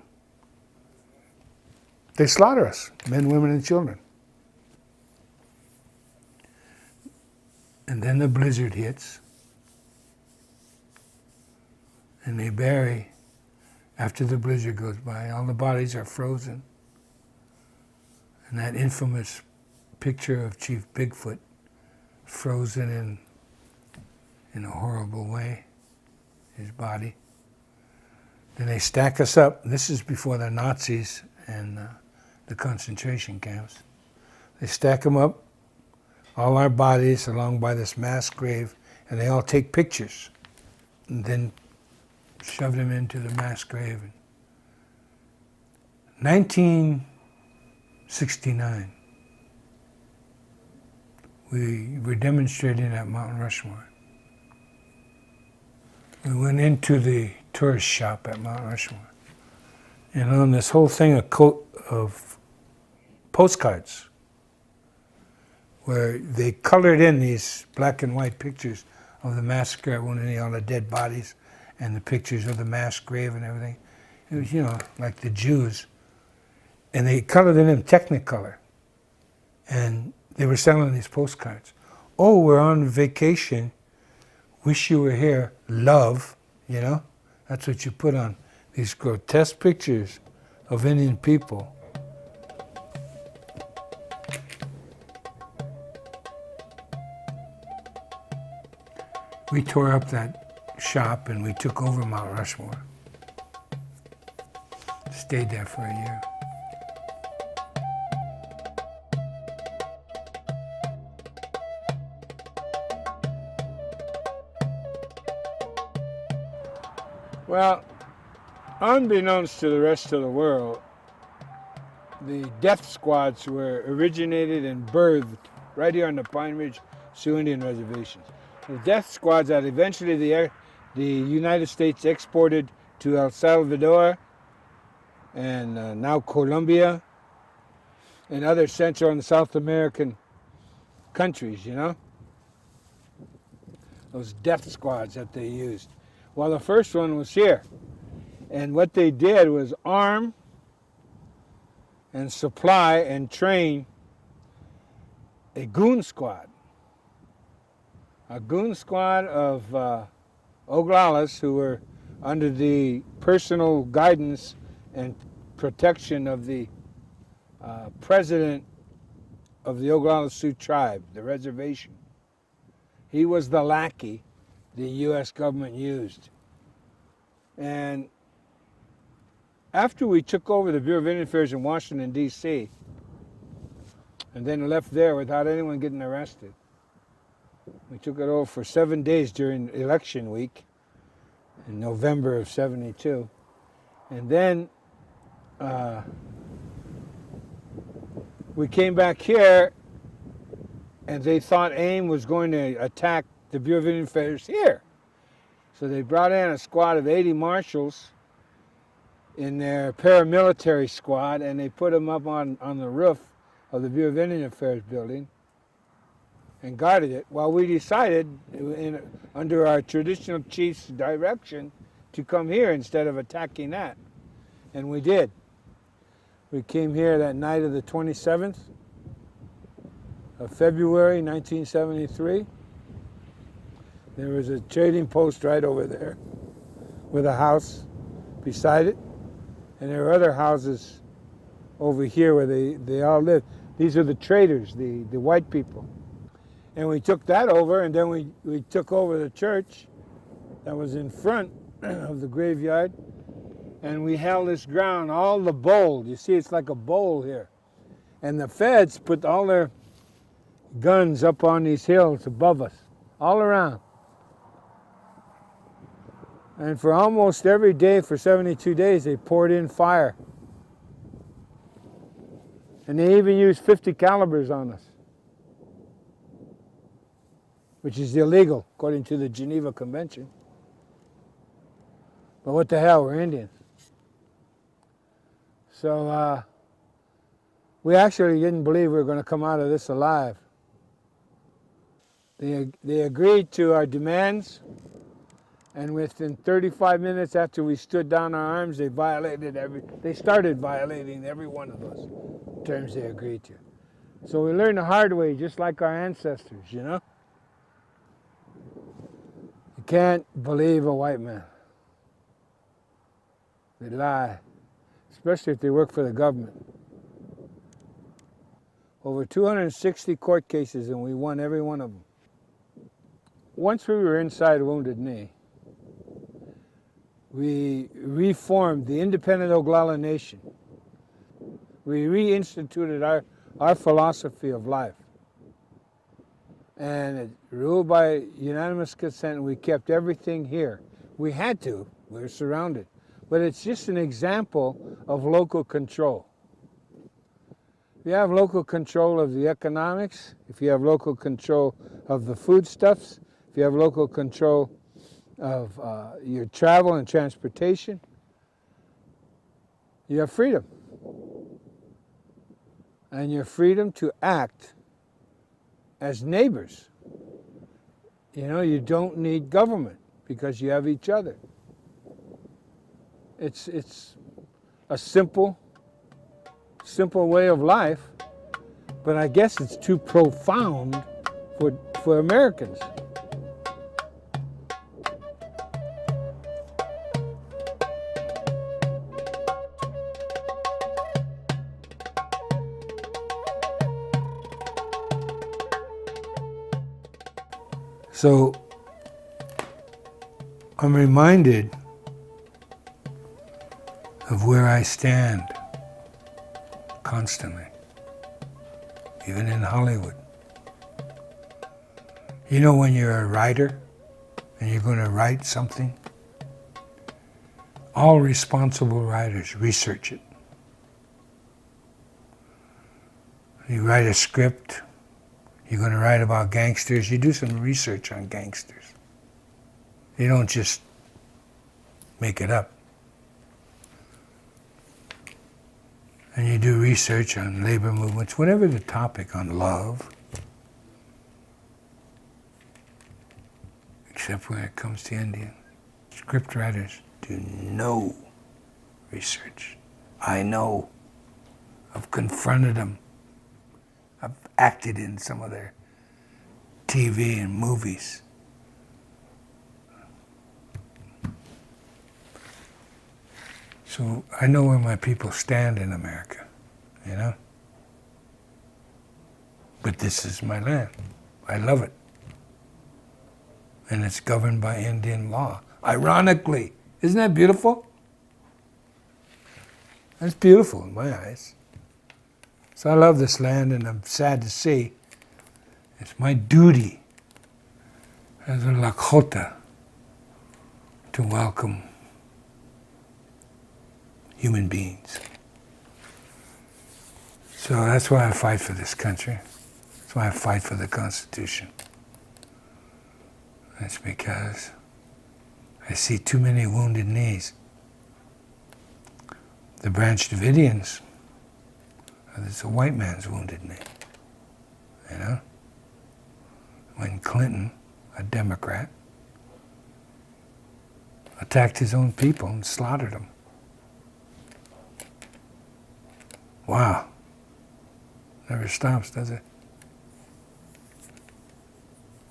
They slaughter us, men, women, and children. And then the blizzard hits and they bury. After the blizzard goes by, all the bodies are frozen. And that infamous picture of Chief Bigfoot frozen in a horrible way, his body. Then they stack us up. This is before the Nazis and the concentration camps. They stack them up, all our bodies along by this mass grave, and they all take pictures. And then shoved him into the mass grave. 1969, we were demonstrating at Mount Rushmore. We went into the tourist shop at Mount Rushmore, and on this whole thing, a coat of postcards where they colored in these black and white pictures of the massacre at Wounded Knee, all the dead bodies, and the pictures of the mass grave and everything. It was, like the Jews. And they colored it in Technicolor. And they were selling these postcards. Oh, we're on vacation. Wish you were here. Love, That's what you put on these grotesque pictures of Indian people. We tore up that shop and we took over Mount Rushmore. Stayed there for a year. Well, unbeknownst to the rest of the world, the death squads were originated and birthed right here on the Pine Ridge Sioux Indian reservations. The death squads that eventually the United States exported to El Salvador and now Colombia and other Central and South American countries, Those death squads that they used. Well, the first one was here. And what they did was arm and supply and train a goon squad. A goon squad of Oglalas who were under the personal guidance and protection of the president of the Oglala Sioux tribe, the reservation. He was the lackey the U.S. government used. And after we took over the Bureau of Indian Affairs in Washington, D.C., and then left there without anyone getting arrested, we took it over for 7 days during election week in November of '72. And then we came back here, and they thought AIM was going to attack the Bureau of Indian Affairs here. So they brought in a squad of 80 marshals in their paramilitary squad, and they put them up on the roof of the Bureau of Indian Affairs building and guarded it, while we decided, under our traditional chief's direction, to come here instead of attacking that. And we did. We came here that night of the 27th of February 1973. There was a trading post right over there with a house beside it. And there were other houses over here where they all lived. These are the traders, the white people. And we took that over, and then we took over the church that was in front of the graveyard. And we held this ground, all the bowl. You see, it's like a bowl here. And the feds put all their guns up on these hills above us, all around. And for almost every day, for 72 days, they poured in fire. And they even used 50 calibers on us, which is illegal according to the Geneva Convention. But what the hell, we're Indians. So we actually didn't believe we were going to come out of this alive. They agreed to our demands, and within 35 minutes after we stood down our arms, they started violating every one of those terms they agreed to. So we learned the hard way, just like our ancestors, you know? You can't believe a white man. They lie, especially if they work for the government. Over 260 court cases, and we won every one of them. Once we were inside Wounded Knee, we reformed the independent Oglala Nation. We reinstituted our philosophy of life. And it ruled by unanimous consent, and we kept everything here. We had to, we were surrounded. But it's just an example of local control. If you have local control of the economics, if you have local control of the foodstuffs, if you have local control of your travel and transportation, you have freedom. And your freedom to act as neighbors. You know, you don't need government because you have each other. It's a simple way of life, but I guess it's too profound for Americans. So I'm reminded of where I stand constantly, even in Hollywood. You know, when you're a writer and you're going to write something, all responsible writers research it. You write a script, you're going to write about gangsters, you do some research on gangsters. You don't just make it up. And you do research on labor movements, whatever the topic, on love. Except when it comes to Indian. Script writers do no research. I know. I've confronted them. I've acted in some of their TV and movies. So I know where my people stand in America, you know? But this is my land. I love it. and it's governed by Indian law. Ironically, isn't that beautiful? That's beautiful in my eyes. So I love this land, and I'm sad to see it's my duty as a Lakota to welcome human beings. So that's why I fight for this country. That's why I fight for the Constitution. That's because I see too many wounded knees. The Branch Davidians, it's a white man's wounded knee, you know? When Clinton, a Democrat, attacked his own people and slaughtered them. Wow. Never stops, does it?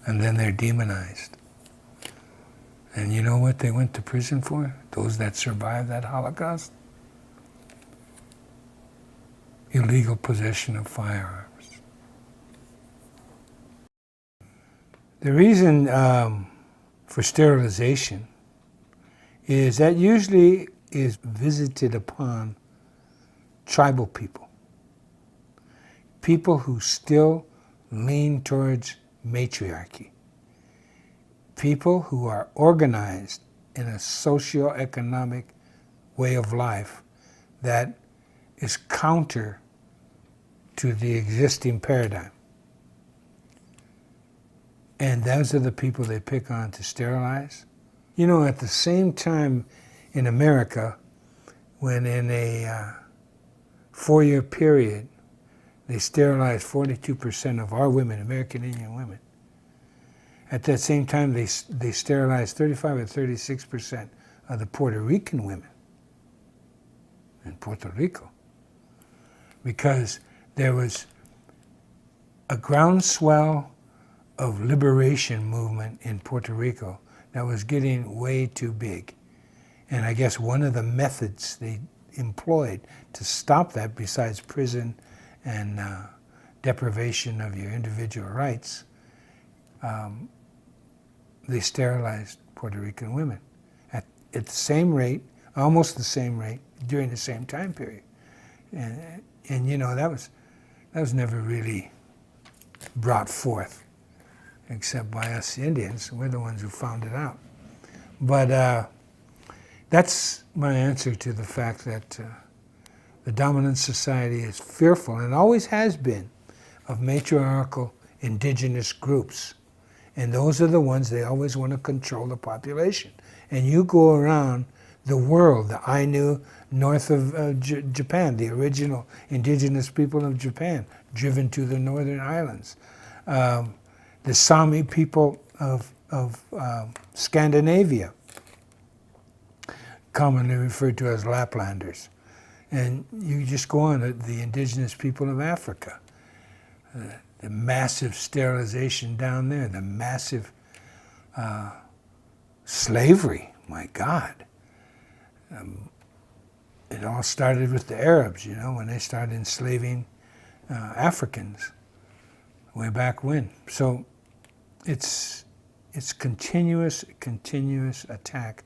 And then they're demonized. And you know what they went to prison for? Those that survived that Holocaust? Illegal possession of firearms. The reason for sterilization is that usually is visited upon tribal people. People who still lean towards matriarchy. People who are organized in a socio-economic way of life that is counter to the existing paradigm. And those are the people they pick on to sterilize. You know, at the same time in America, when in a 4-year period, they sterilized 42% of our women, American Indian women. At that same time, they sterilized 35 or 36% of the Puerto Rican women in Puerto Rico. Because there was a groundswell of liberation movement in Puerto Rico that was getting way too big. And I guess one of the methods they employed to stop that, besides prison and deprivation of your individual rights, they sterilized Puerto Rican women at the same rate, almost the same rate, during the same time period. And you know, that was never really brought forth, except by us Indians. We're the ones who found it out. But that's my answer to the fact that the dominant society is fearful, and always has been, of matriarchal indigenous groups. And those are the ones they always want to control the population. And you go around the world, the Ainu north of Japan, the original indigenous people of Japan, driven to the northern islands. The Sami people of Scandinavia, commonly referred to as Laplanders. And you just go on, the indigenous people of Africa, the massive sterilization down there, the massive slavery, my God. It all started with the Arabs, you know, when they started enslaving Africans way back when. So it's continuous attack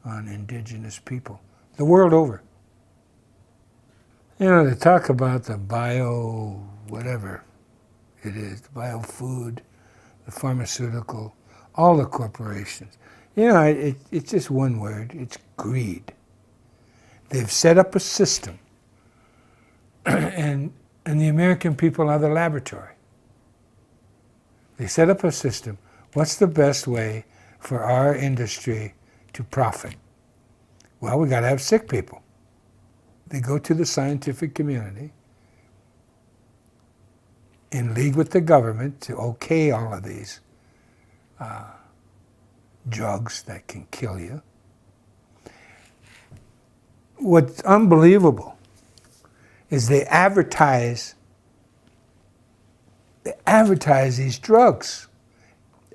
on indigenous people the world over. You know, they talk about the whatever it is, the biofood, the pharmaceutical, all the corporations. You know, it's just one word, it's greed. They've set up a system, and the American people are the laboratory. They set up a system. What's the best way for our industry to profit? Well, we got to have sick people. They go to the scientific community in league with the government to okay all of these drugs that can kill you. What's unbelievable is they advertise these drugs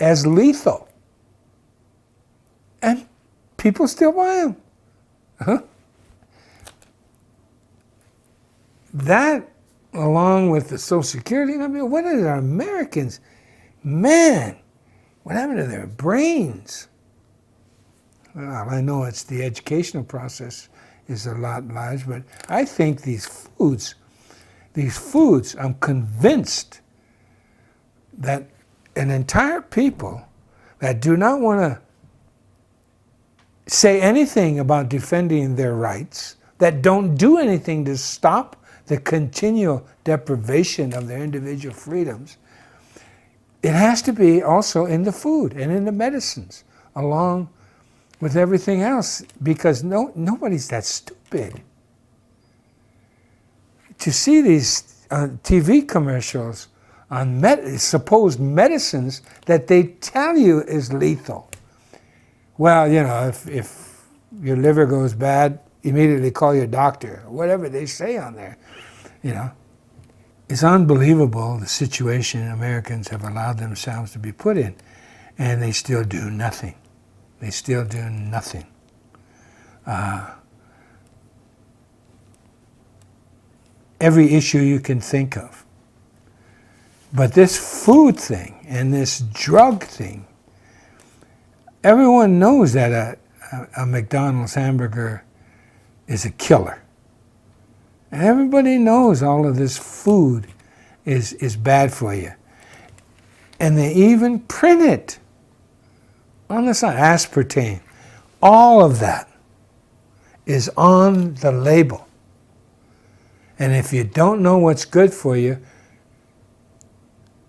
as lethal, and people still buy them. Huh? That, along with the Social Security, I mean, what are our Americans? Man, What happened to their brains? Well, I know it's the educational process is a lot large, but I think these foods, I'm convinced that an entire people that do not want to say anything about defending their rights, that don't do anything to stop the continual deprivation of their individual freedoms, it has to be also in the food and in the medicines, along with everything else, because nobody's that stupid. To see these TV commercials on supposed medicines that they tell you is lethal. Well, you know, if your liver goes bad, immediately call your doctor, whatever they say on there, you know. It's unbelievable the situation Americans have allowed themselves to be put in, and they still do nothing. They still do nothing. Every issue you can think of. But this food thing and this drug thing, everyone knows that a McDonald's hamburger is a killer. And everybody knows all of this food is bad for you. And they even print it on the side, aspartame. All of that is on the label. And if you don't know what's good for you,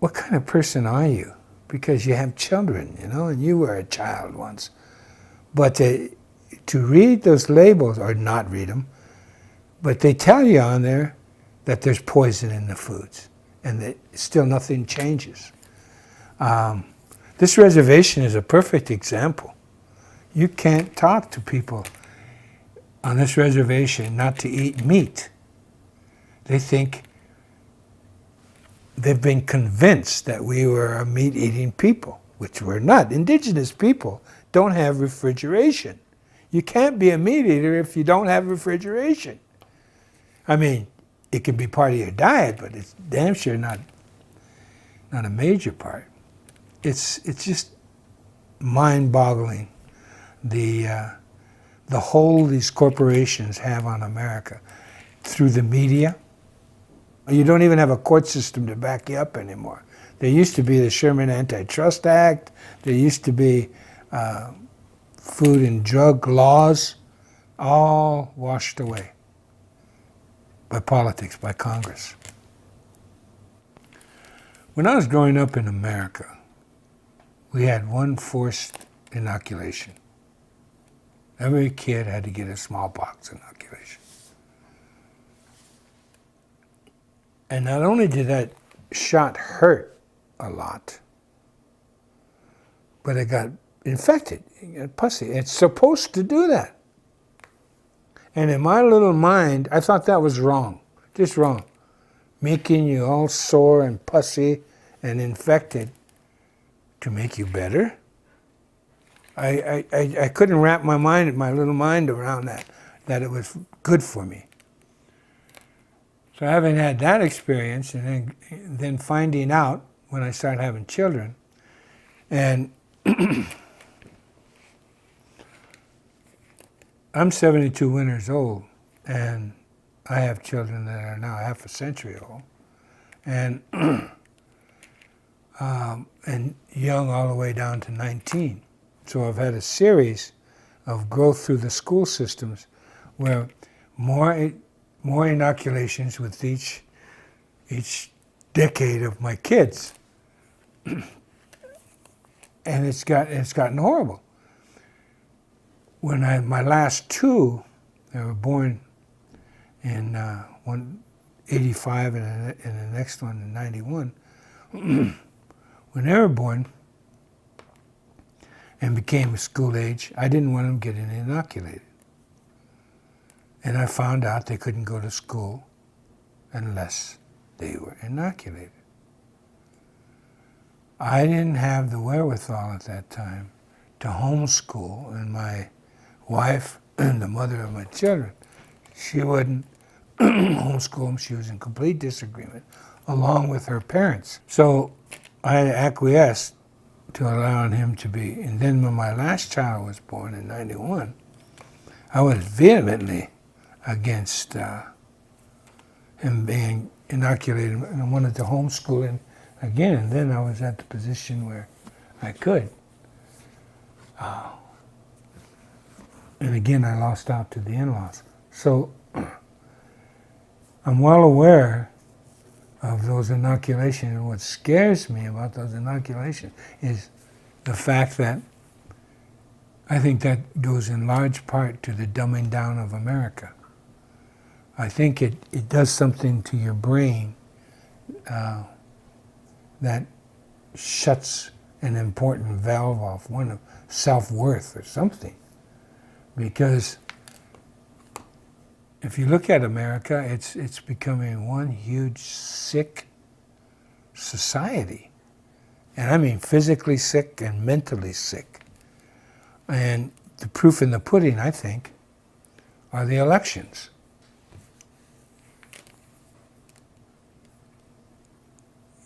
what kind of person are you? Because you have children, you know, and you were a child once. But to read those labels, or not read them, but they tell you on there that there's poison in the foods, and that still nothing changes. This reservation is a perfect example. You can't talk to people on this reservation not to eat meat. They think, they've been convinced that we were a meat-eating people, which we're not. Indigenous people don't have refrigeration. You can't be a meat eater if you don't have refrigeration. I mean, it can be part of your diet, but it's damn sure not a major part. It's just mind-boggling the hold these corporations have on America through the media. You don't even have a court system to back you up anymore. There used to be the Sherman Antitrust Act. There used to be food and drug laws, all washed away by politics, by Congress. When I was growing up in America, we had one forced inoculation. Every kid had to get a smallpox inoculation. And not only did that shot hurt a lot, but it got infected, it got pussy. It's supposed to do that. And in my little mind, I thought that was wrong, just wrong. Making you all sore and pussy and infected to make you better. I couldn't wrap my little mind around that it was good for me. So having had that experience, and then finding out when I started having children, and I'm 72 winters old, and I have children that are now half a century old, and and young all the way down to 19. So I've had a series of growth through the school systems where more inoculations with each decade of my kids, and it's gotten horrible. When my last two, they were born in 85 and the next one in 91. When they were born and became school age, I didn't want them getting inoculated. And I found out they couldn't go to school unless they were inoculated. I didn't have the wherewithal at that time to homeschool, and my wife, the mother of my children, she wouldn't homeschool them. She was in complete disagreement, along with her parents. So I acquiesced to allowing him to be. And then when my last child was born in 91, I was vehemently against him being inoculated, and I wanted to homeschool him again. And then I was at the position where I could. And again, I lost out to the in-laws. So I'm well aware of those inoculations, and what scares me about those inoculations is the fact that I think that goes in large part to the dumbing down of America. I think it does something to your brain that shuts an important valve off, one of self-worth or something. Because if you look at America, it's becoming one huge sick society. And I mean physically sick and mentally sick. And the proof in the pudding, I think, are the elections.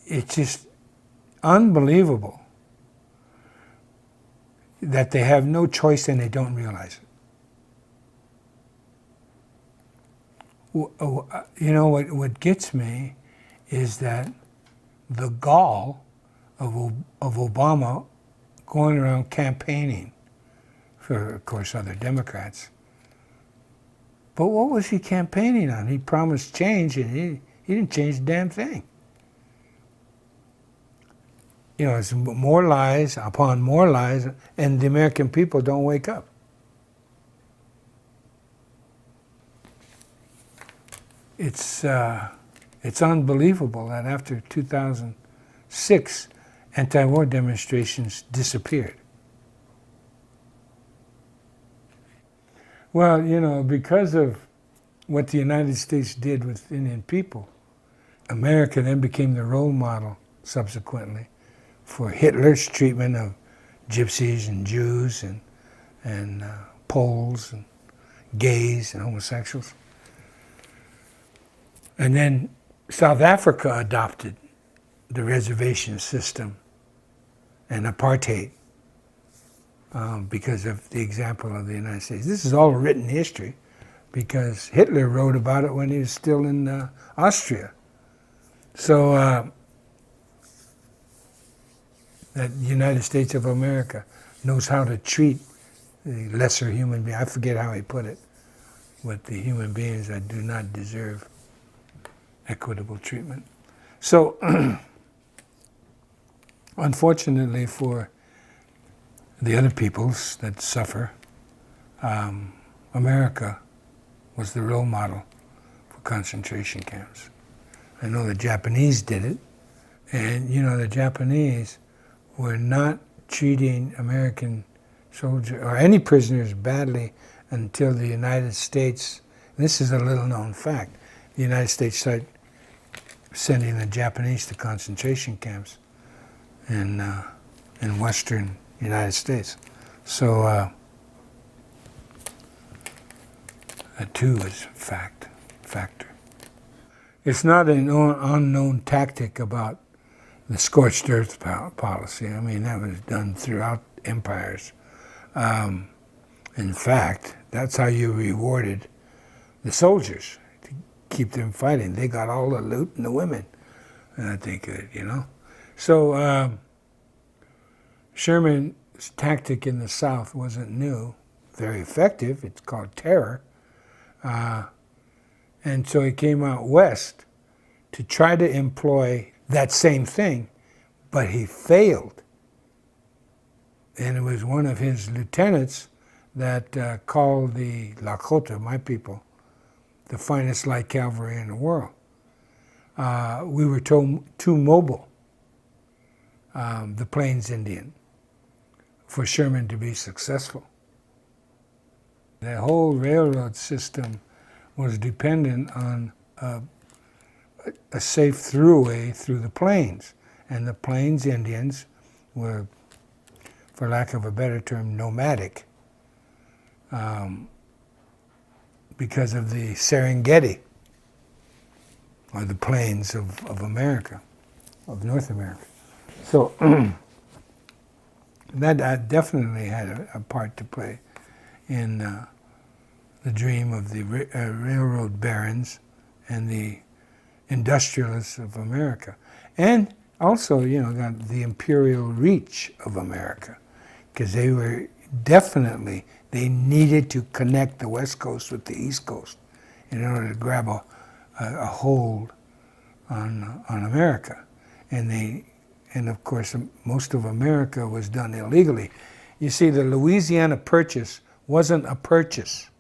It's just unbelievable that they have no choice and they don't realize it. You know, what gets me is that the gall of Obama going around campaigning for, of course, other Democrats. But what was he campaigning on? He promised change, and he didn't change a damn thing. You know, it's more lies upon more lies, and the American people don't wake up. It's unbelievable that after 2006, anti-war demonstrations disappeared. Well, you know, because of what the United States did with Indian people, America then became the role model subsequently for Hitler's treatment of gypsies and Jews and Poles and gays and homosexuals. And then South Africa adopted the reservation system and apartheid because of the example of the United States. This is all written history because Hitler wrote about it when he was still in Austria. So that the United States of America knows how to treat the lesser human being. I forget how he put it, with the human beings that do not deserve equitable treatment. So, unfortunately for the other peoples that suffer, America was the role model for concentration camps. I know the Japanese did it, and you know, the Japanese were not treating American soldiers or any prisoners badly until the United States, this is a little known fact, the United States started sending the Japanese to concentration camps in western United States. So that too is factor. It's not an unknown tactic about the scorched earth policy. I mean, that was done throughout empires. In fact, that's how you rewarded the soldiers, to keep them fighting. They got all the loot and the women that they could, you know. So Sherman's tactic in the South wasn't new, very effective. It's called terror. And so he came out west to try to employ that same thing, but he failed. And it was one of his lieutenants that called the Lakota, my people, the finest light cavalry in the world. We were too mobile, the Plains Indian, for Sherman to be successful. The whole railroad system was dependent on a safe throughway through the plains. And the Plains Indians were, for lack of a better term, nomadic because of the Serengeti, or the plains of America, of North America. So that definitely had a part to play in the dream of the railroad barons and the industrialists of America. And also, got the imperial reach of America, because they were definitely, they needed to connect the West Coast with the East Coast in order to grab a hold on America. And of course, most of America was done illegally. You see, the Louisiana Purchase wasn't a purchase,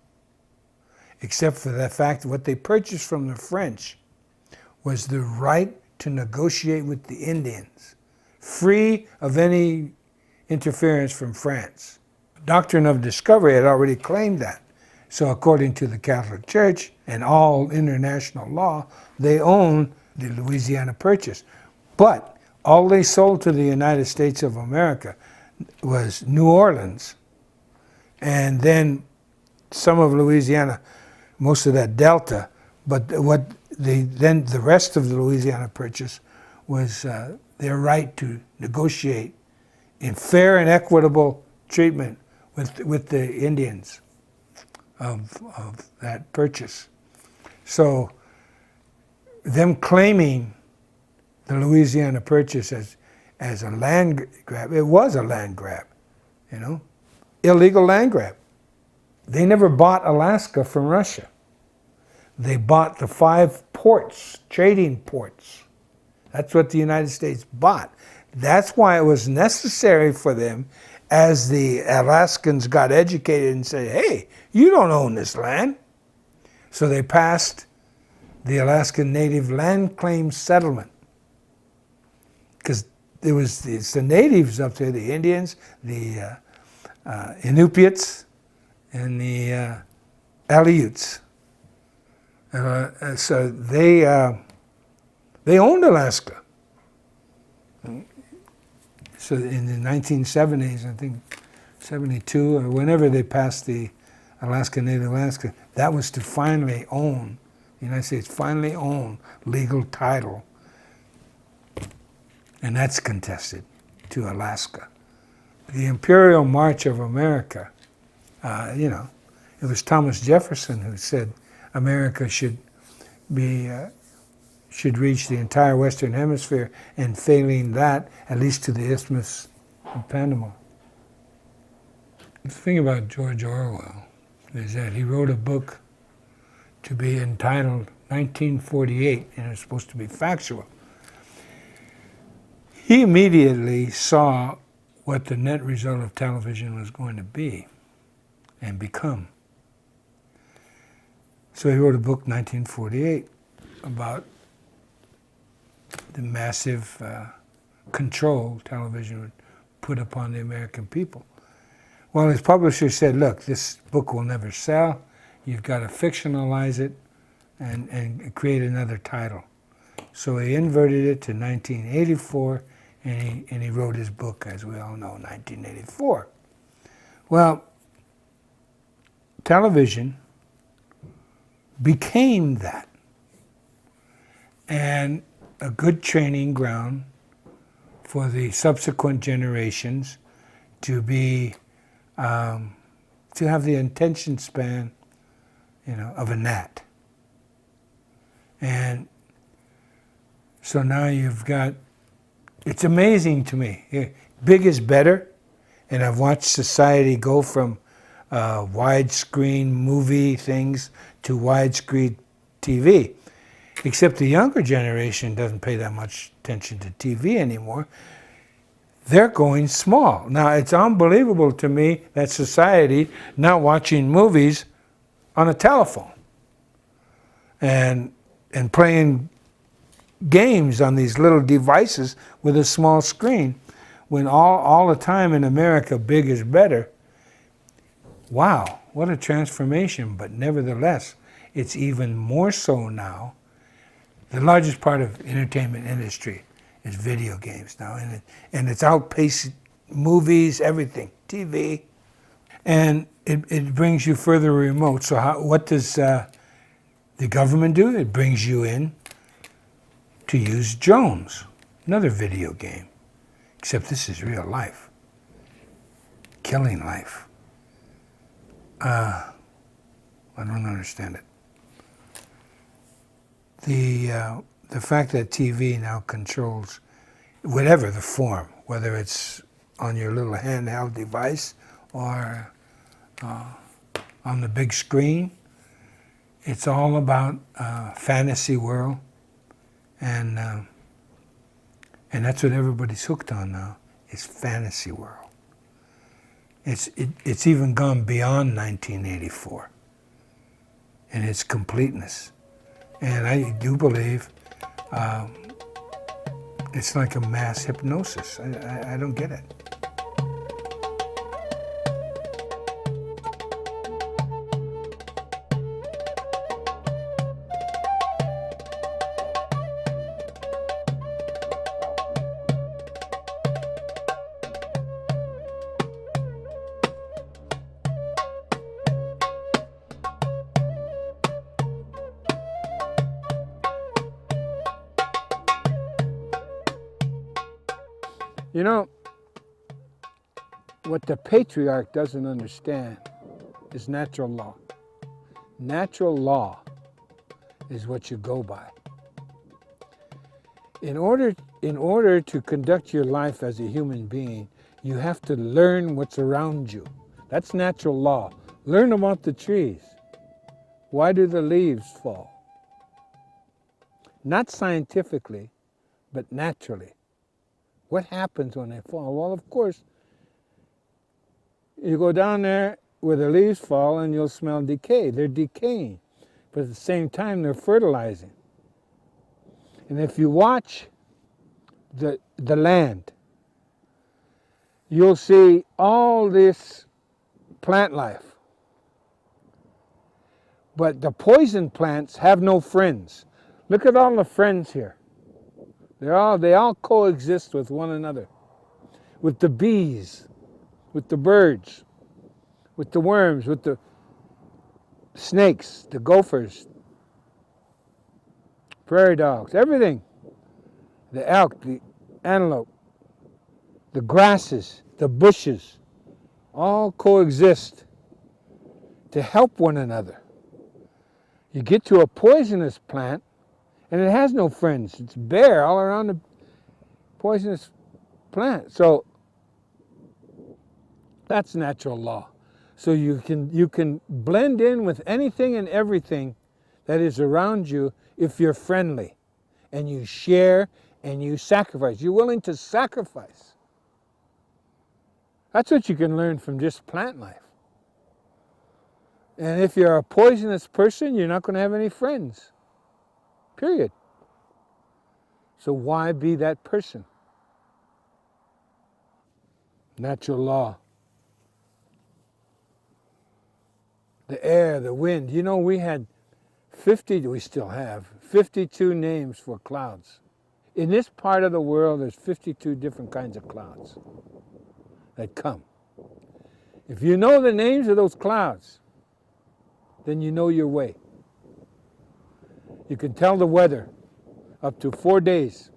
except for the fact that what they purchased from the French was the right to negotiate with the Indians, free of any interference from France. Doctrine of discovery had already claimed that. So according to the Catholic Church and all international law, they own the Louisiana Purchase. But all they sold to the United States of America was New Orleans, and then some of Louisiana, most of that Delta. But then the rest of the Louisiana Purchase was their right to negotiate in fair and equitable treatment with the Indians of that purchase. So them claiming the Louisiana Purchase as a land grab, it was a land grab, illegal land grab. They never bought Alaska from Russia. They bought the 5 ports, trading ports. That's what the United States bought. That's why it was necessary for them, as the Alaskans got educated and said, hey, you don't own this land. So they passed the Alaskan Native Land Claim Settlement. Because it's the natives up there, the Indians, the Inupiats, and the Aleuts. So they owned Alaska. So in the 1970s, I think 72 or whenever they passed the Alaska Native Alaska, that was to finally own, the United States finally own legal title. And that's contested to Alaska. The Imperial March of America, it was Thomas Jefferson who said America should reach the entire Western Hemisphere, and failing that, at least to the Isthmus of Panama. The thing about George Orwell is that he wrote a book to be entitled 1948, and it's supposed to be factual. He immediately saw what the net result of television was going to be and become. So he wrote a book, 1948, about the massive control television would put upon the American people. Well, his publisher said, look, this book will never sell. You've got to fictionalize it and create another title. So he inverted it to 1984, and he wrote his book, as we all know, 1984. Well, television became that, and a good training ground for the subsequent generations to be to have the attention span, of a gnat. And so now you've got, it's amazing to me. Big is better, and I've watched society go from widescreen movie things to widescreen TV. Except the younger generation doesn't pay that much attention to TV anymore. They're going small. Now, it's unbelievable to me that society not watching movies on a telephone and playing games on these little devices with a small screen, when all the time in America, big is better. Wow, what a transformation. But nevertheless, it's even more so now. The largest part of the entertainment industry is video games now, and it's outpaced movies, everything, TV, and it brings you further remote. So what does the government do? It brings you in to use Jones, another video game, except this is real life. killing life. I don't understand it. The fact that TV now controls whatever the form, whether it's on your little handheld device or on the big screen, it's all about fantasy world, and that's what everybody's hooked on now, is fantasy world. It's even gone beyond 1984 in its completeness. And I do believe it's like a mass hypnosis. I don't get it. You know, what the patriarch doesn't understand is natural law. Natural law is what you go by. In order to conduct your life as a human being, you have to learn what's around you. That's natural law. Learn about the trees. Why do the leaves fall? Not scientifically, but naturally. What happens when they fall? Well, of course, you go down there where the leaves fall and you'll smell decay. They're decaying, but at the same time, they're fertilizing. And if you watch the land, you'll see all this plant life. But the poison plants have no friends. Look at all the friends here. They all coexist with one another. With the bees, with the birds, with the worms, with the snakes, the gophers, prairie dogs, everything. The elk, the antelope, the grasses, the bushes, all coexist to help one another. You get to a poisonous plant, and it has no friends. It's bare all around the poisonous plant. So that's natural law. So you can blend in with anything and everything that is around you if you're friendly and you share and you sacrifice. You're willing to sacrifice. That's what you can learn from just plant life. And if you're a poisonous person, you're not going to have any friends. Period. So why be that person? Natural law. The air, the wind. You know, we still have 52 names for clouds. In this part of the world, there's 52 different kinds of clouds that come. If you know the names of those clouds, then you know your way. You can tell the weather up to 4 days.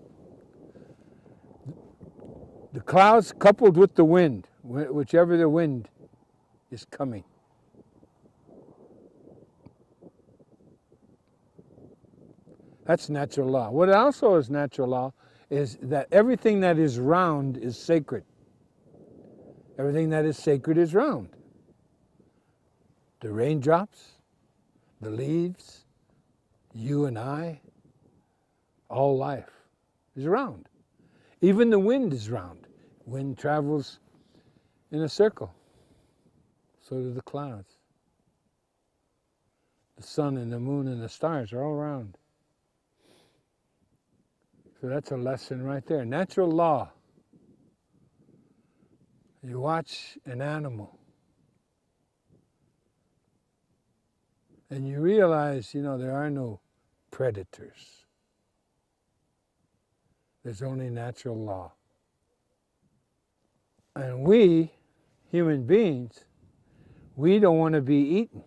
The clouds coupled with the wind, whichever the wind is coming. That's natural law. What also is natural law is that everything that is round is sacred. Everything that is sacred is round. The raindrops, the leaves, you and I, all life is round. Even the wind is round. Wind travels in a circle. So do the clouds. The sun and the moon and the stars are all round. So that's a lesson right there. Natural law. You watch an animal and you realize, there are no predators. There's only natural law. And we, human beings, we don't want to be eaten.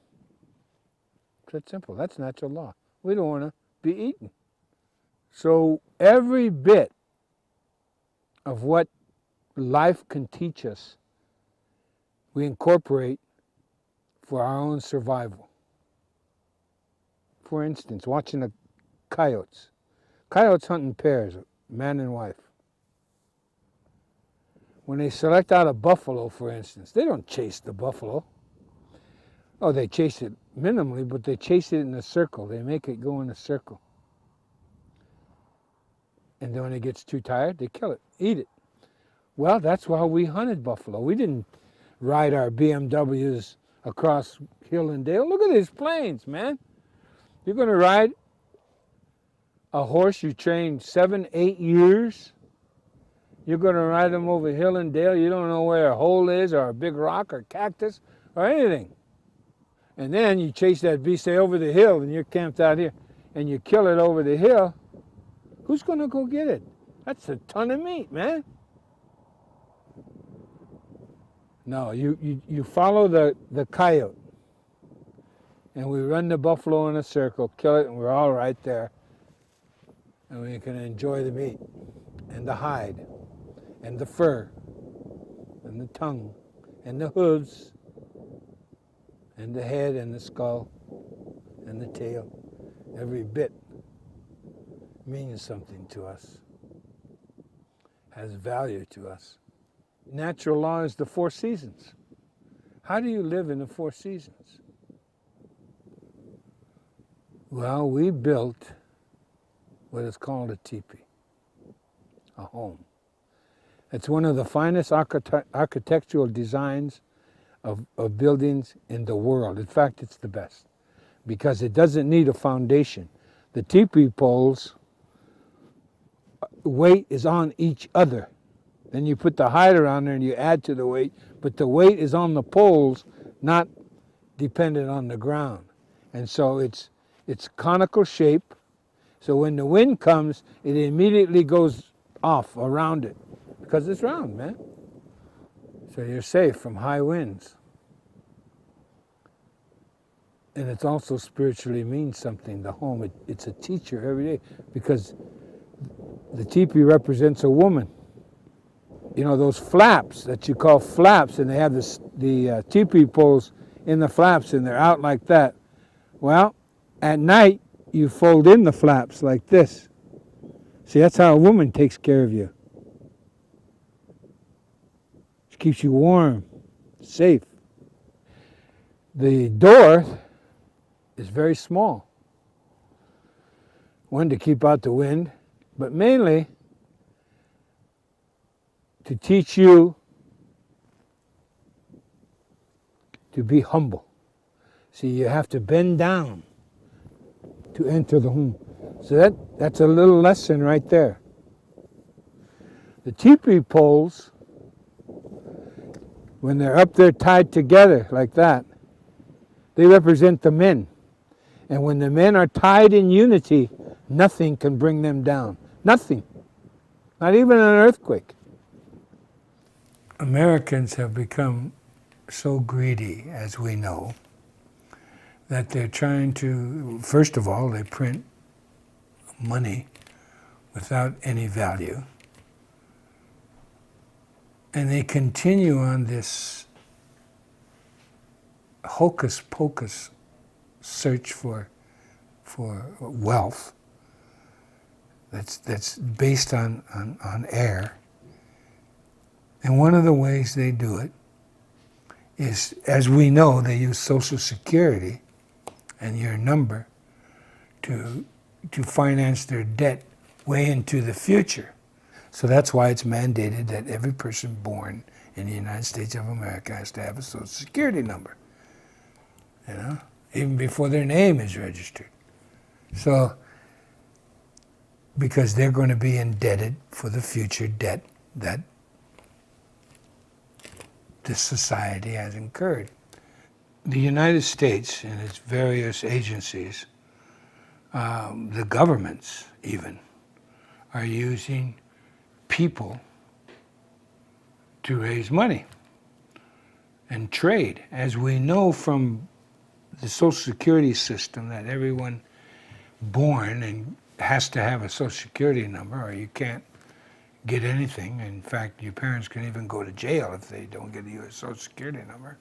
It's that simple. That's natural law. We don't want to be eaten. So every bit of what life can teach us we incorporate for our own survival. For instance, watching the coyotes. Coyotes hunt in pairs, man and wife. When they select out a buffalo, for instance, they don't chase the buffalo. Oh, they chase it minimally, but they chase it in a circle. They make it go in a circle. And then when it gets too tired, they kill it, eat it. Well, that's why we hunted buffalo. We didn't ride our BMWs across hill and dale. Look at these plains, man. You're going to ride a horse you trained 7, 8 years. You're going to ride them over hill and dale. You don't know where a hole is or a big rock or cactus or anything. And then you chase that beast over the hill and you're camped out here and you kill it over the hill. Who's going to go get it? That's a ton of meat, man. No, you follow the coyote. And we run the buffalo in a circle, kill it, and we're all right there. And we can enjoy the meat and the hide and the fur and the tongue and the hooves and the head and the skull and the tail. Every bit means something to us, has value to us. Natural law is the 4 seasons. How do you live in the 4 seasons? Well, we built what is called a teepee, a home. It's one of the finest architectural designs of buildings in the world. In fact, it's the best because it doesn't need a foundation. The teepee poles, weight is on each other. Then you put the hide around there and you add to the weight, but the weight is on the poles, not dependent on the ground. And so it's conical shape, so when the wind comes, it immediately goes off around it because it's round, man. So you're safe from high winds. And it also spiritually means something, the home. It's a teacher every day because the teepee represents a woman. You know, those flaps that you call flaps, and they have the teepee poles in the flaps and they're out like that. Well, at night, you fold in the flaps like this. See, that's how a woman takes care of you. She keeps you warm, safe. The door is very small. One, to keep out the wind, but mainly to teach you to be humble. See, you have to bend down to enter the home. So that's a little lesson right there. The teepee poles, when they're up there tied together like that, they represent the men. And when the men are tied in unity, nothing can bring them down. Nothing. Not even an earthquake. Americans have become so greedy, as we know, that they're trying to, first of all, they print money without any value. And they continue on this hocus pocus search for wealth that's based on air. And one of the ways they do it is, as we know, they use Social Security and your number to finance their debt way into the future. So that's why it's mandated that every person born in the United States of America has to have a Social Security number, you know, even before their name is registered. So, because they're going to be indebted for the future debt that this society has incurred. The United States and its various agencies, the governments even, are using people to raise money and trade. As we know from the Social Security system, that everyone born and has to have a Social Security number, or you can't get anything. In fact, your parents can even go to jail if they don't get a U.S. Social Security number.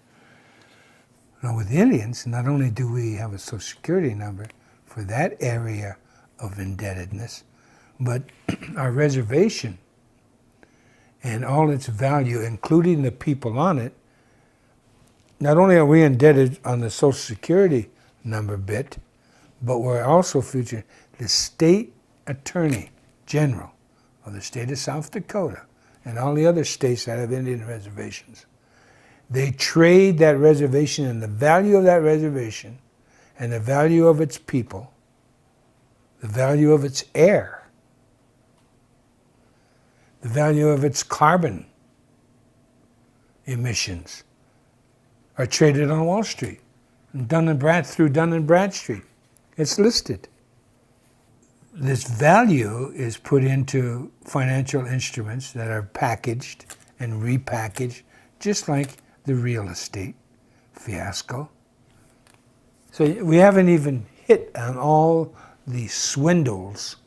Now, with Indians, not only do we have a Social Security number for that area of indebtedness, but our reservation and all its value, including the people on it, not only are we indebted on the Social Security number bit, but we're also featuring the state attorney general of the state of South Dakota and all the other states that have Indian reservations. They trade that reservation and the value of that reservation and the value of its people, the value of its air, the value of its carbon emissions are traded on Wall Street, through Dun & Bradstreet. It's listed. This value is put into financial instruments that are packaged and repackaged, just like the real estate fiasco. So we haven't even hit on all the swindles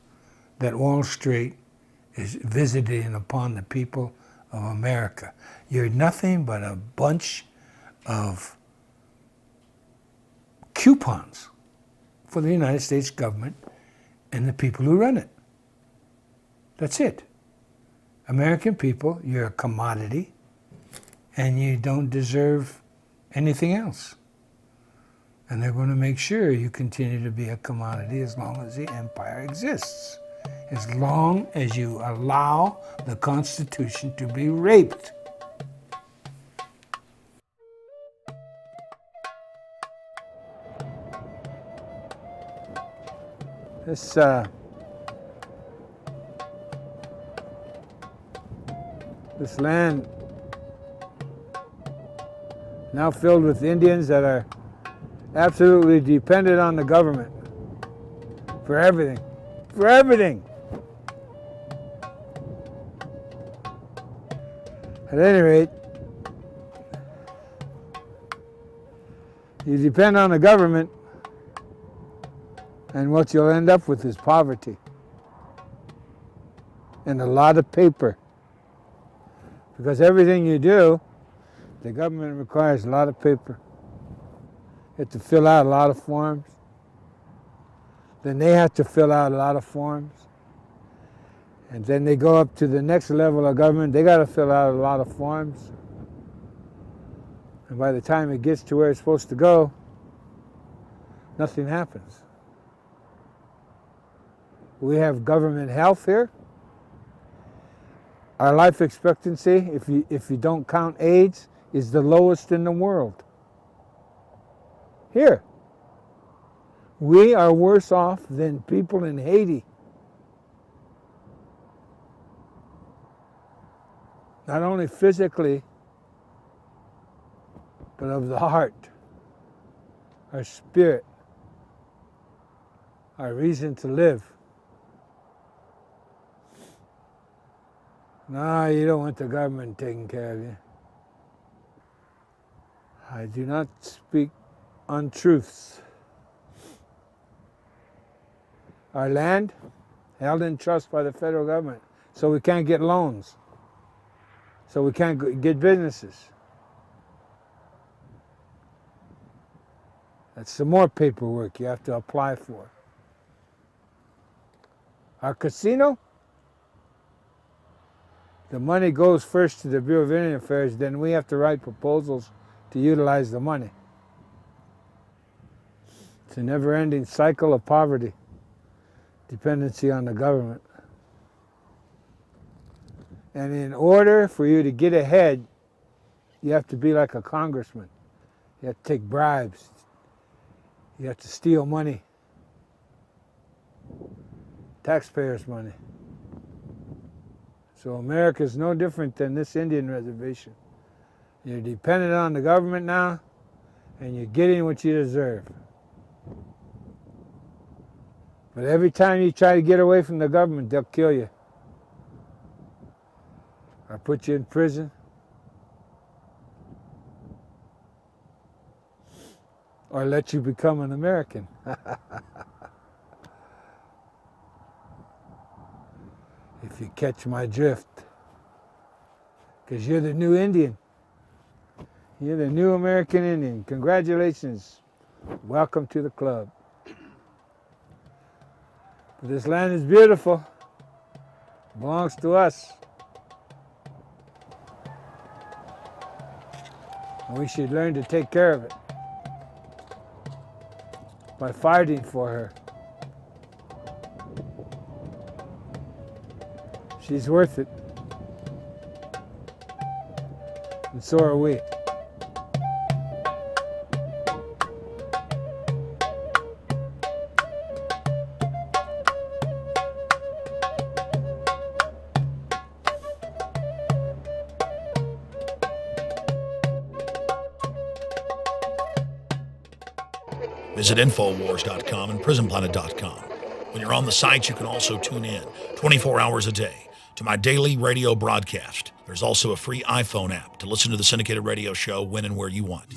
that Wall Street is visiting upon the people of America. You're nothing but a bunch of coupons for the United States government and the people who run it. That's it. American people, you're a commodity and you don't deserve anything else. And they're going to make sure you continue to be a commodity as long as the empire exists. As long as you allow the Constitution to be raped. This land now filled with Indians that are absolutely dependent on the government for everything. For everything. At any rate, you depend on the government, and what you'll end up with is poverty and a lot of paper. Because everything you do, the government requires a lot of paper. You have to fill out a lot of forms. Then they have to fill out a lot of forms. And then they go up to the next level of government, they got to fill out a lot of forms. And by the time it gets to where it's supposed to go, nothing happens. We have government health here. Our life expectancy, if you don't count AIDS, is the lowest in the world. Here. We are worse off than people in Haiti. Not only physically, but of the heart, our spirit, our reason to live. No, you don't want the government taking care of you. I do not speak untruths. Our land held in trust by the federal government, so we can't get loans, so we can't get businesses. That's some more paperwork you have to apply for. Our casino, the money goes first to the Bureau of Indian Affairs, then we have to write proposals to utilize the money. It's a never-ending cycle of poverty, dependency on the government. And in order for you to get ahead, you have to be like a congressman. You have to take bribes. You have to steal money, taxpayers' money. So America is no different than this Indian reservation. You're dependent on the government now, and you're getting what you deserve. But every time you try to get away from the government, they'll kill you. Or put you in prison. Or let you become an American. if you catch my drift. Because you're the new Indian. You're the new American Indian. Congratulations. Welcome to the club. This land is beautiful. It belongs to us. And we should learn to take care of it by fighting for her. She's worth it. And so are we. Visit Infowars.com and PrisonPlanet.com. When you're on the sites, you can also tune in 24 hours a day to my daily radio broadcast. There's also a free iPhone app to listen to the syndicated radio show when and where you want.